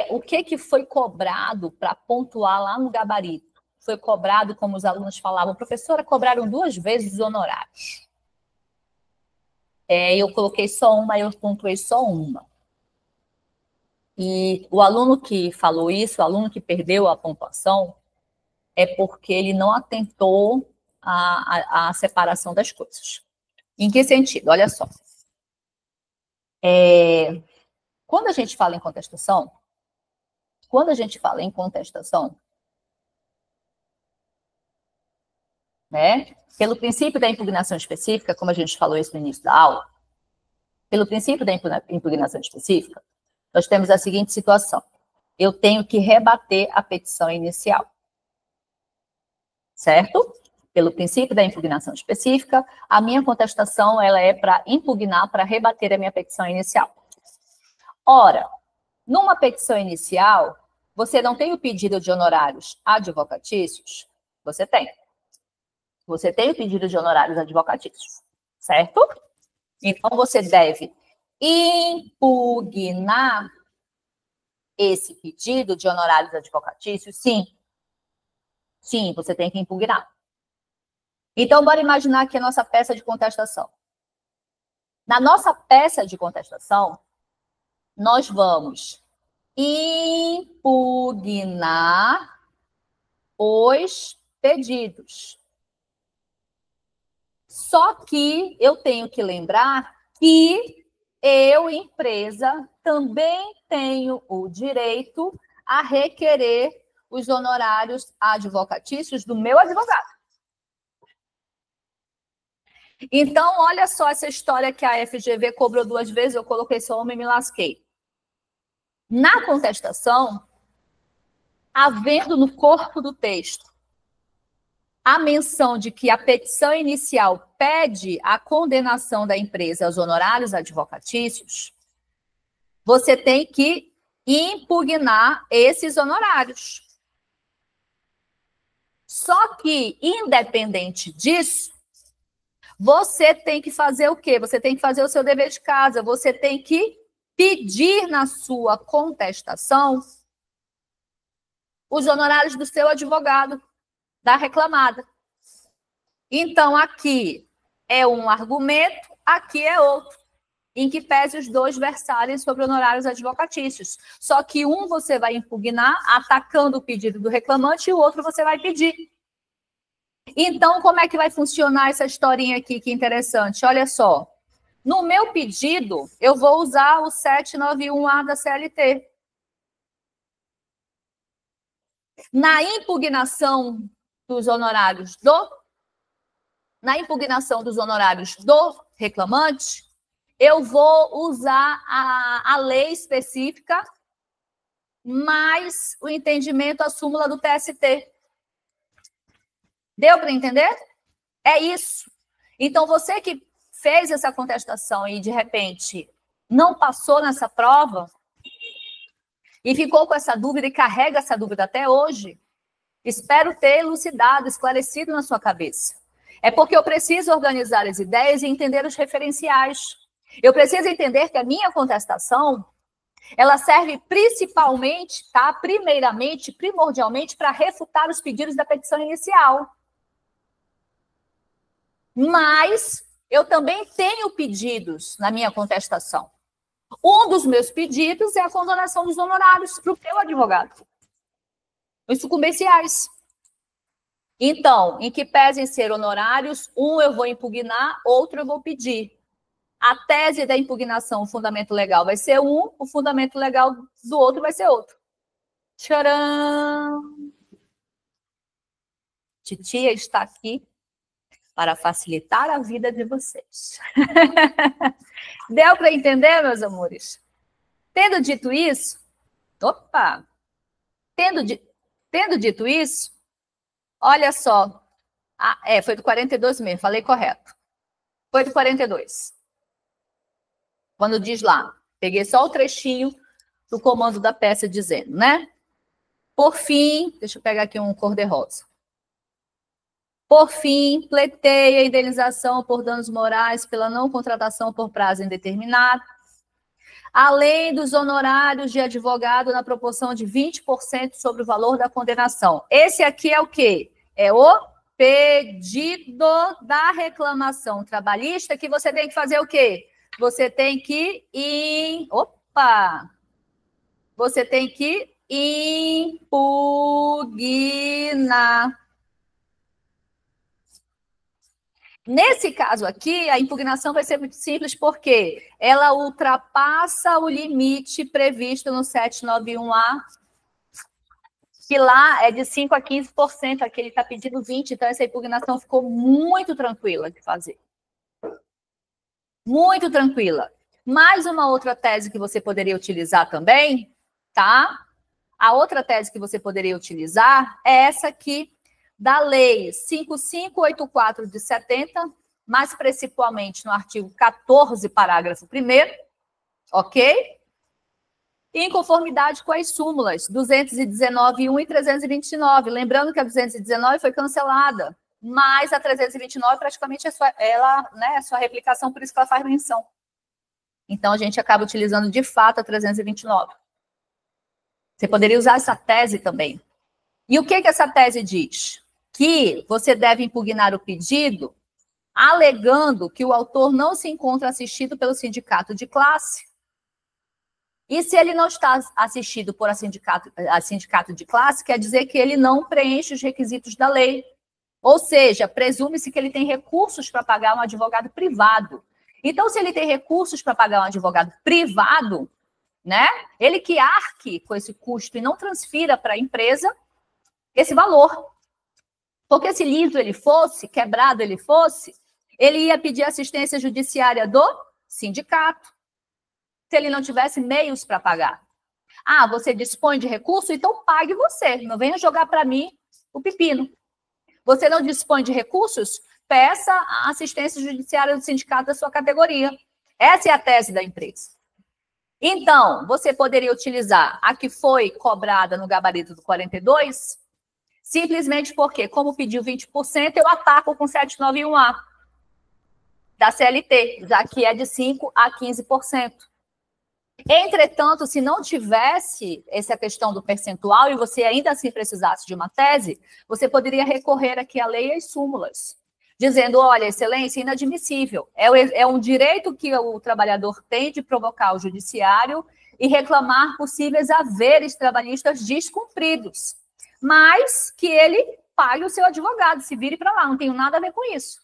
S1: o que foi cobrado para pontuar lá no gabarito? Foi cobrado, como os alunos falavam, professora, cobraram 2 vezes os honorários. Eu coloquei só uma, eu pontuei só uma. E o aluno que falou isso, o aluno que perdeu a pontuação, é porque ele não atentou à separação das coisas. Em que sentido? Olha só. Quando a gente fala em contestação, né, pelo princípio da impugnação específica, como a gente falou isso no início da aula, pelo princípio da impugnação específica, nós temos a seguinte situação. Eu tenho que rebater a petição inicial. Certo? Pelo princípio da impugnação específica, a minha contestação ela é para impugnar, para rebater a minha petição inicial. Ora, numa petição inicial, você não tem o pedido de honorários advocatícios? Você tem. Você tem o pedido de honorários advocatícios, certo? Então, você deve impugnar esse pedido de honorários advocatícios? Sim. Sim, você tem que impugnar. Então, bora imaginar aqui a nossa peça de contestação. Na nossa peça de contestação, nós vamos impugnar os pedidos. Só que eu tenho que lembrar que eu, empresa, também tenho o direito a requerer os honorários advocatícios do meu advogado. Então, olha só essa história que a FGV cobrou 2 vezes, eu coloquei esse homem e me lasquei. Na contestação, havendo no corpo do texto a menção de que a petição inicial pede a condenação da empresa aos honorários advocatícios, você tem que impugnar esses honorários. Só que, independente disso, você tem que fazer o quê? Você tem que fazer o seu dever de casa, você tem que pedir na sua contestação os honorários do seu advogado, da reclamada. Então, aqui é um argumento, aqui é outro, em que pese os dois versarem sobre honorários advocatícios. Só que um você vai impugnar atacando o pedido do reclamante e o outro você vai pedir. Então, como é que vai funcionar essa historinha aqui, que interessante? Olha só, no meu pedido, eu vou usar o 791A da CLT. Na impugnação dos honorários do reclamante, eu vou usar a lei específica mais o entendimento, a súmula do TST. Deu para entender? É isso. Então, você que fez essa contestação e, de repente, não passou nessa prova e ficou com essa dúvida e carrega essa dúvida até hoje, espero ter elucidado, esclarecido na sua cabeça. É porque eu preciso organizar as ideias e entender os referenciais. Eu preciso entender que a minha contestação, ela serve principalmente, tá? Primeiramente, primordialmente, para refutar os pedidos da petição inicial. Mas eu também tenho pedidos na minha contestação. Um dos meus pedidos é a condonação dos honorários para o meu advogado. Os sucumbenciais. Então, em que pesem ser honorários, um eu vou impugnar, outro eu vou pedir. A tese da impugnação, o fundamento legal vai ser um, o fundamento legal do outro vai ser outro. Tcharam! Titia está aqui para facilitar a vida de vocês. Deu para entender, meus amores? Tendo dito isso, tendo dito isso, olha só, foi do 42 mesmo, falei correto. Foi do 42. Quando diz lá, peguei só o trechinho do comando da peça dizendo, né? Por fim, deixa eu pegar aqui um cor-de-rosa. Por fim, pleiteia a indenização por danos morais pela não contratação por prazo indeterminado, além dos honorários de advogado na proporção de 20% sobre o valor da condenação. Esse aqui é o quê? É o pedido da reclamação trabalhista, que você tem que fazer o quê? Você tem que Você tem que impugnar. Nesse caso aqui, a impugnação vai ser muito simples, porque ela ultrapassa o limite previsto no 791A, que lá é de 5% a 15%, aqui ele está pedindo 20%, então essa impugnação ficou muito tranquila de fazer. Muito tranquila. Mais uma outra tese que você poderia utilizar também, tá? A outra tese que você poderia utilizar é essa aqui, da Lei 5584 de 70, mais principalmente no artigo 14, parágrafo 1º, ok? Em conformidade com as súmulas 219.1 e 329. Lembrando que a 219 foi cancelada, mas a 329 praticamente é sua replicação, por isso que ela faz menção. Então, a gente acaba utilizando, de fato, a 329. Você poderia usar essa tese também. E o que essa tese diz? Que você deve impugnar o pedido alegando que o autor não se encontra assistido pelo sindicato de classe. E se ele não está assistido por a sindicato de classe, quer dizer que ele não preenche os requisitos da lei. Ou seja, presume-se que ele tem recursos para pagar um advogado privado. Então, se ele tem recursos para pagar um advogado privado, né, ele que arque com esse custo e não transfira para a empresa esse valor. Porque se liso ele fosse, quebrado ele fosse, ele ia pedir assistência judiciária do sindicato, se ele não tivesse meios para pagar. Ah, você dispõe de recurso? Então pague você, não venha jogar para mim o pepino. Você não dispõe de recursos? Peça a assistência judiciária do sindicato da sua categoria. Essa é a tese da empresa. Então, você poderia utilizar a que foi cobrada no gabarito do 42, simplesmente porque, como pediu 20%, eu ataco com 791A da CLT, já que é de 5% a 15%. Entretanto, se não tivesse essa questão do percentual e você ainda assim precisasse de uma tese, você poderia recorrer aqui à lei e às súmulas, dizendo, olha, excelência, inadmissível. É um direito que o trabalhador tem de provocar o judiciário e reclamar possíveis haveres trabalhistas descumpridos, mas que ele pague o seu advogado, se vire para lá, não tenho nada a ver com isso.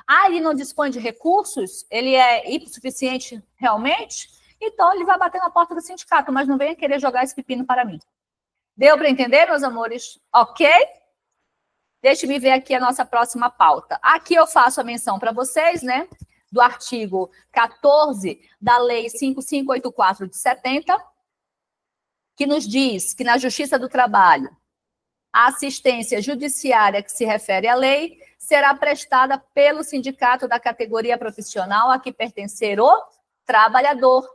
S1: Ah, ele não dispõe de recursos? Ele é hipossuficiente realmente? Então, ele vai bater na porta do sindicato, mas não venha querer jogar esse pepino para mim. Deu para entender, meus amores? Ok? Deixa-me ver aqui a nossa próxima pauta. Aqui eu faço a menção para vocês, né, do artigo 14 da Lei 5584 de 70, que nos diz que na Justiça do Trabalho, a assistência judiciária que se refere à lei será prestada pelo sindicato da categoria profissional a que pertencer o trabalhador.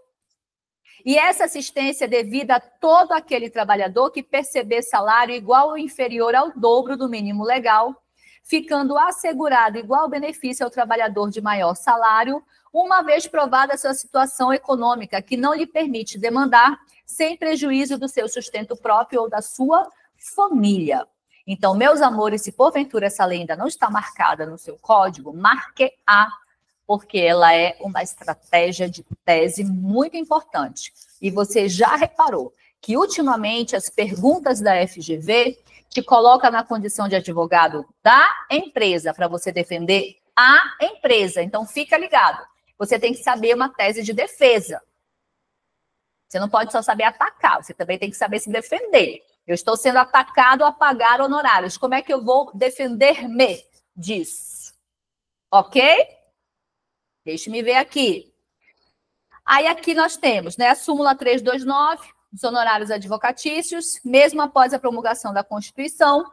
S1: E essa assistência é devida a todo aquele trabalhador que perceber salário igual ou inferior ao dobro do mínimo legal, ficando assegurado igual benefício ao trabalhador de maior salário, uma vez provada a sua situação econômica, que não lhe permite demandar sem prejuízo do seu sustento próprio ou da sua família. Então, meus amores, se porventura essa lei ainda não está marcada no seu código, marque-a, porque ela é uma estratégia de tese muito importante. E você já reparou que, ultimamente, as perguntas da FGV te colocam na condição de advogado da empresa para você defender a empresa. Então, fica ligado. Você tem que saber uma tese de defesa. Você não pode só saber atacar, você também tem que saber se defender. Eu estou sendo atacado a pagar honorários. Como é que eu vou defender-me disso? Ok? Deixe-me ver aqui. Aí aqui nós temos, né, a súmula 329, os honorários advocatícios, mesmo após a promulgação da Constituição,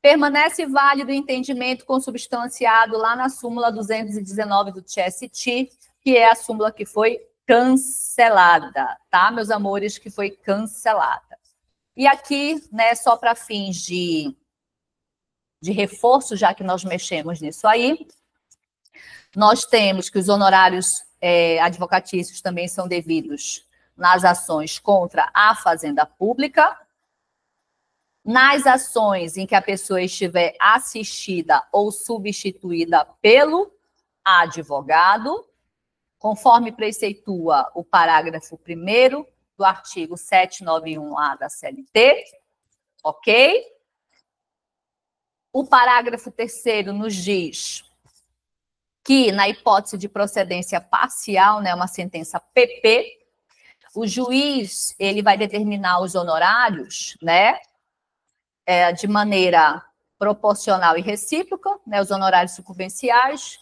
S1: permanece válido o entendimento consubstanciado lá na súmula 219 do TST, que é a súmula que foi cancelada, tá, meus amores, que foi cancelada. E aqui, né, só para fins de reforço, já que nós mexemos nisso aí, nós temos que os honorários advocatícios também são devidos nas ações contra a Fazenda Pública, nas ações em que a pessoa estiver assistida ou substituída pelo advogado, conforme preceitua o parágrafo 1º do artigo 791A da CLT, ok? O parágrafo 3º nos diz que, na hipótese de procedência parcial, né, uma sentença PP, o juiz ele vai determinar os honorários, né, de maneira proporcional e recíproca, né, os honorários sucumbenciais,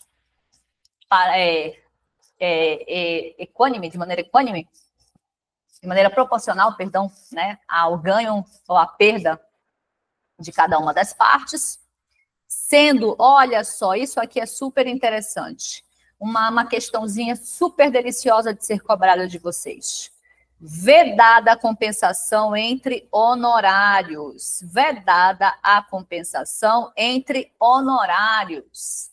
S1: equânime, de maneira proporcional, perdão, né, ao ganho ou à perda de cada uma das partes, sendo, olha só, isso aqui é super interessante, uma questãozinha super deliciosa de ser cobrada de vocês. Vedada a compensação entre honorários. Vedada a compensação entre honorários.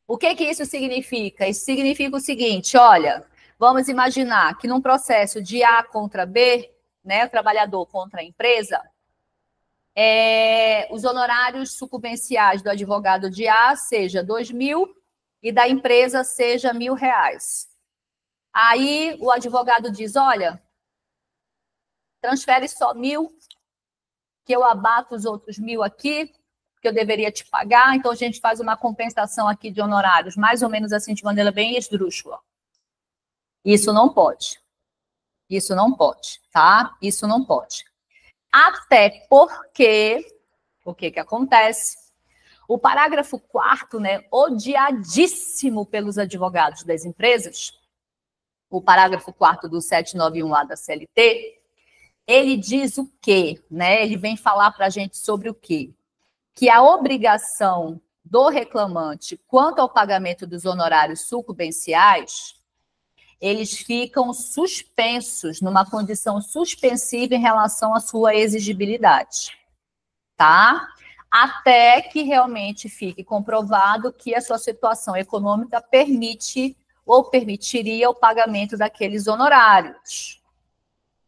S1: O que isso significa? Isso significa o seguinte, olha, vamos imaginar que num processo de A contra B, né, o trabalhador contra a empresa, os honorários sucumbenciais do advogado de A seja 2.000 e da empresa seja R$1.000. Aí o advogado diz, olha, transfere só 1.000, que eu abato os outros 1.000 aqui, que eu deveria te pagar, então a gente faz uma compensação aqui de honorários, mais ou menos assim, de maneira bem esdrúxula. Isso não pode. Isso não pode, tá? Isso não pode. Até porque, o que acontece? O parágrafo 4º, né, odiadíssimo pelos advogados das empresas, o parágrafo 4º do 791A da CLT, ele diz o quê? Né? Ele vem falar para a gente sobre o quê? Que a obrigação do reclamante quanto ao pagamento dos honorários sucumbenciais, eles ficam suspensos, numa condição suspensiva em relação à sua exigibilidade, tá? Até que realmente fique comprovado que a sua situação econômica permite ou permitiria o pagamento daqueles honorários.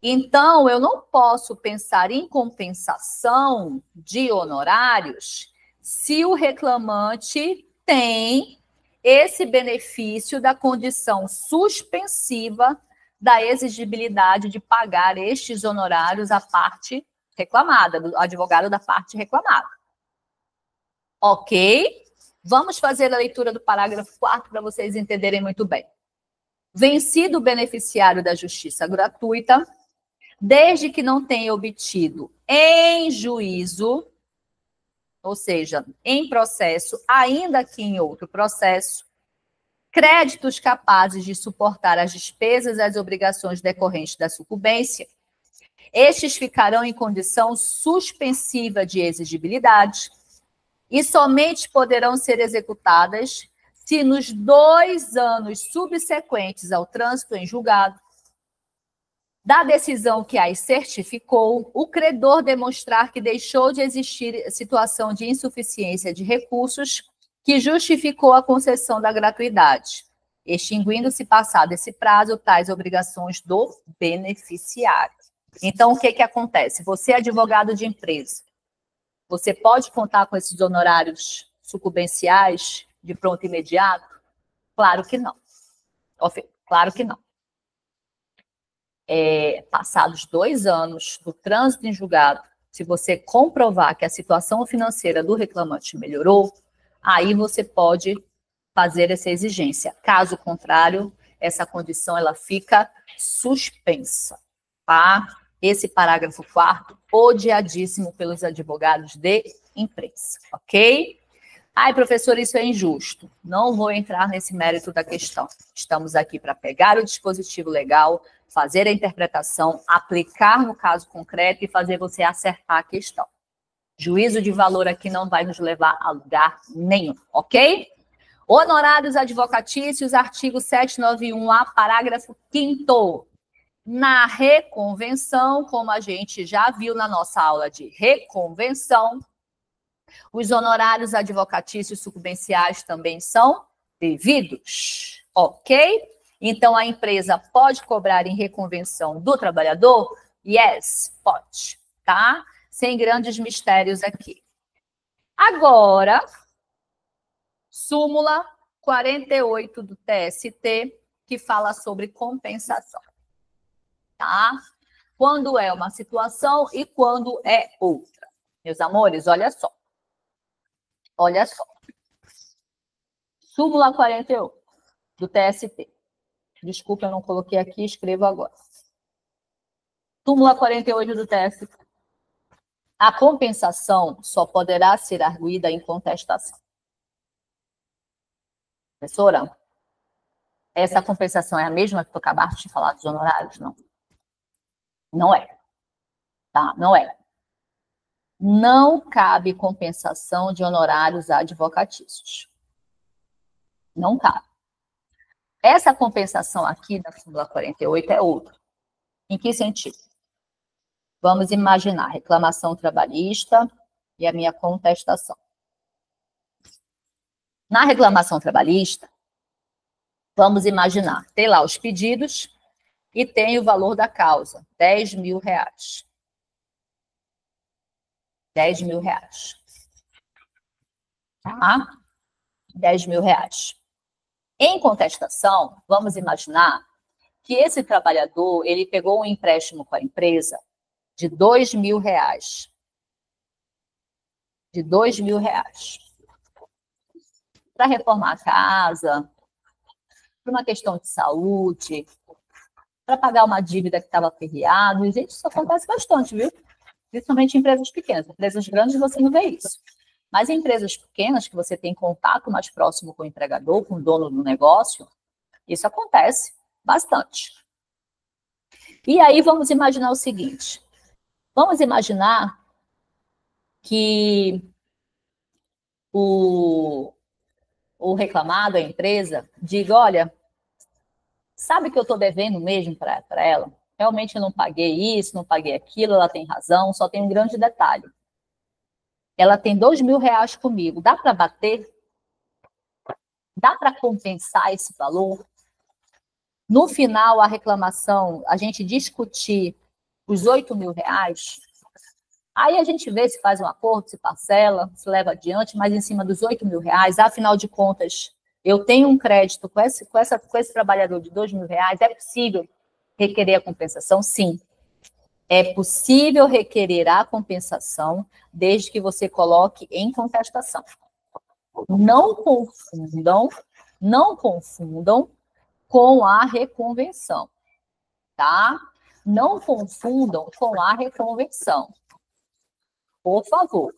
S1: Então, eu não posso pensar em compensação de honorários se o reclamante tem esse benefício da condição suspensiva da exigibilidade de pagar estes honorários à parte reclamada, do advogado da parte reclamada. Ok? Vamos fazer a leitura do parágrafo 4º para vocês entenderem muito bem. Vencido o beneficiário da justiça gratuita, desde que não tenha obtido em juízo, ou seja, em processo, ainda que em outro processo, créditos capazes de suportar as despesas e as obrigações decorrentes da sucumbência, estes ficarão em condição suspensiva de exigibilidade e somente poderão ser executadas se nos 2 anos subsequentes ao trânsito em julgado da decisão que as certificou, o credor demonstrar que deixou de existir situação de insuficiência de recursos que justificou a concessão da gratuidade, extinguindo-se passado esse prazo tais obrigações do beneficiário. Então, o que acontece? Você é advogado de empresa, você pode contar com esses honorários sucumbenciais de pronto imediato? Claro que não. Claro que não. Passados 2 anos do trânsito em julgado, se você comprovar que a situação financeira do reclamante melhorou, aí você pode fazer essa exigência. Caso contrário, essa condição ela fica suspensa, tá? Esse parágrafo 4º, odiadíssimo pelos advogados de imprensa, ok? Ai, professor, isso é injusto. Não vou entrar nesse mérito da questão. Estamos aqui para pegar o dispositivo legal, fazer a interpretação, aplicar no caso concreto e fazer você acertar a questão. Juízo de valor aqui não vai nos levar a lugar nenhum, ok? Honorários advocatícios, artigo 791A, parágrafo 5º. Na reconvenção, como a gente já viu na nossa aula de reconvenção, os honorários advocatícios sucumbenciais também são devidos, ok? Então, a empresa pode cobrar em reconvenção do trabalhador? Yes, pode, tá? Sem grandes mistérios aqui. Agora, súmula 48 do TST, que fala sobre compensação, tá? Quando é uma situação e quando é outra. Meus amores, olha só. Olha só. Súmula 48 do TST. Desculpa, eu não coloquei aqui, escrevo agora. Súmula 48 do TST. A compensação só poderá ser arguída em contestação. Professora, essa compensação é a mesma que tu acabaste de falar dos honorários? Não. Não é. Tá? Não é. Não cabe compensação de honorários advocatícios. Não cabe. Essa compensação aqui da súmula 48 é outra. Em que sentido? Vamos imaginar reclamação trabalhista e a minha contestação. Na reclamação trabalhista, vamos imaginar, tem lá os pedidos e tem o valor da causa, R$10.000. R$10.000. Tá? R$10.000. Em contestação, vamos imaginar que esse trabalhador, ele pegou um empréstimo com a empresa de R$2.000. De R$2.000. Para reformar a casa, para uma questão de saúde, para pagar uma dívida que estava aperreada. E, gente, isso acontece bastante, viu? Principalmente em empresas pequenas. Empresas grandes você não vê isso. Mas em empresas pequenas, que você tem contato mais próximo com o empregador, com o dono do negócio, isso acontece bastante. E aí vamos imaginar o seguinte. Vamos imaginar que o reclamado, a empresa, diga, olha, sabe que eu estou devendo mesmo para ela? Realmente eu não paguei isso, não paguei aquilo, ela tem razão, só tem um grande detalhe. Ela tem R$2.000 comigo, dá para bater? Dá para compensar esse valor? No final, a reclamação, a gente discutir os R$8.000, aí a gente vê se faz um acordo, se parcela, se leva adiante, mas em cima dos R$8.000, afinal de contas, eu tenho um crédito com esse trabalhador de R$2.000, é possível requerer a compensação? Sim. É possível requerer a compensação desde que você coloque em contestação. Não confundam com a reconvenção, tá? Não confundam com a reconvenção. Por favor.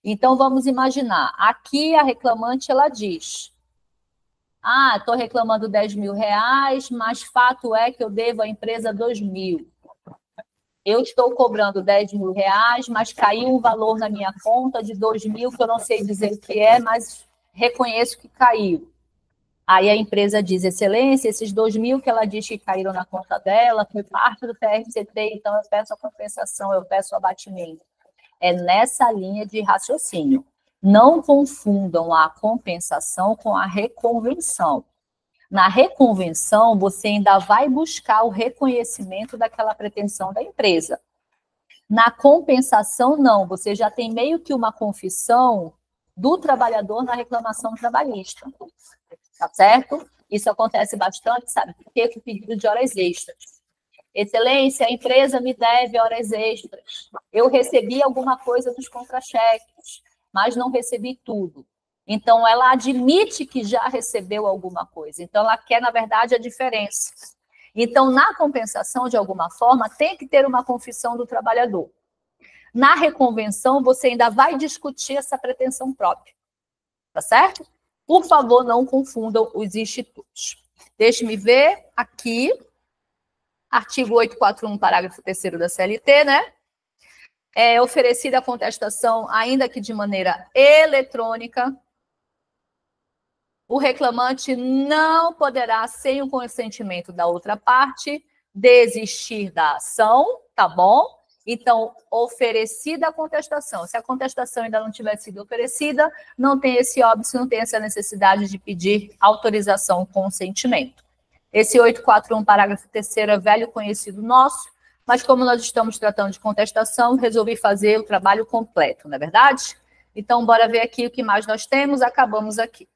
S1: Então, vamos imaginar. Aqui, a reclamante, ela diz, estou reclamando R$10.000, mas fato é que eu devo à empresa R$2.000. Eu estou cobrando R$10.000, mas caiu um valor na minha conta de R$2.000, que eu não sei dizer o que é, mas reconheço que caiu. Aí a empresa diz, excelência, esses R$2.000 que ela diz que caíram na conta dela, foi parte do TRCT, então eu peço a compensação, eu peço o abatimento. É nessa linha de raciocínio. Não confundam a compensação com a reconvenção. Na reconvenção, você ainda vai buscar o reconhecimento daquela pretensão da empresa. Na compensação, não. Você já tem meio que uma confissão do trabalhador na reclamação trabalhista. Tá certo? Isso acontece bastante, sabe? Porque com o pedido de horas extras. Excelência, a empresa me deve horas extras. Eu recebi alguma coisa dos contra-cheques, mas não recebi tudo. Então, ela admite que já recebeu alguma coisa. Então, ela quer, na verdade, a diferença. Então, na compensação, de alguma forma, tem que ter uma confissão do trabalhador. Na reconvenção, você ainda vai discutir essa pretensão própria. Tá certo? Por favor, não confundam os institutos. Deixe-me ver aqui. Artigo 841, parágrafo 3º da CLT, né? É oferecida a contestação, ainda que de maneira eletrônica. O reclamante não poderá, sem o consentimento da outra parte, desistir da ação, tá bom? Então, oferecida a contestação. Se a contestação ainda não tiver sido oferecida, não tem esse óbice, não tem essa necessidade de pedir autorização, consentimento. Esse 841, parágrafo 3º, é velho conhecido nosso, mas como nós estamos tratando de contestação, resolvi fazer o trabalho completo, não é verdade? Então, bora ver aqui o que mais nós temos, acabamos aqui.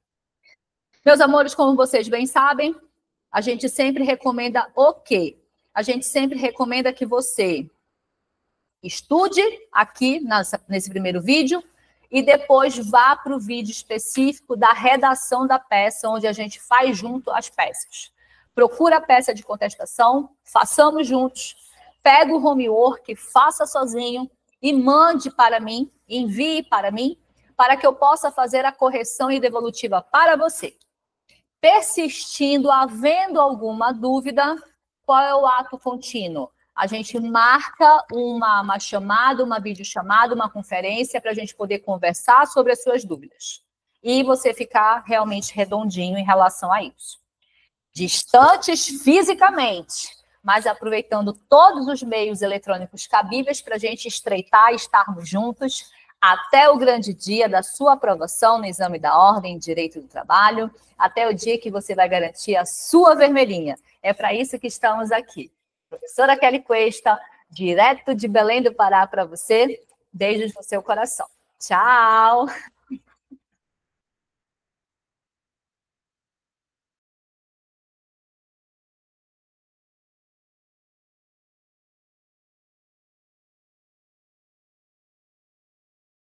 S1: Meus amores, como vocês bem sabem, a gente sempre recomenda o quê? A gente sempre recomenda que você estude aqui nesse primeiro vídeo e depois vá para o vídeo específico da redação da peça, onde a gente faz junto as peças. Procura a peça de contestação, façamos juntos, pega o homework, faça sozinho e mande para mim, envie para mim, para que eu possa fazer a correção e devolutiva para você. Persistindo, havendo alguma dúvida, qual é o ato contínuo? A gente marca uma chamada, uma videochamada, uma conferência para a gente poder conversar sobre as suas dúvidas. E você ficar realmente redondinho em relação a isso. Distantes fisicamente, mas aproveitando todos os meios eletrônicos cabíveis para a gente estreitar e estarmos juntos até o grande dia da sua aprovação no exame da ordem em Direito do Trabalho, até o dia que você vai garantir a sua vermelhinha. É para isso que estamos aqui. Professora Kelly Cuesta, direto de Belém do Pará para você. Beijos no seu coração. Tchau!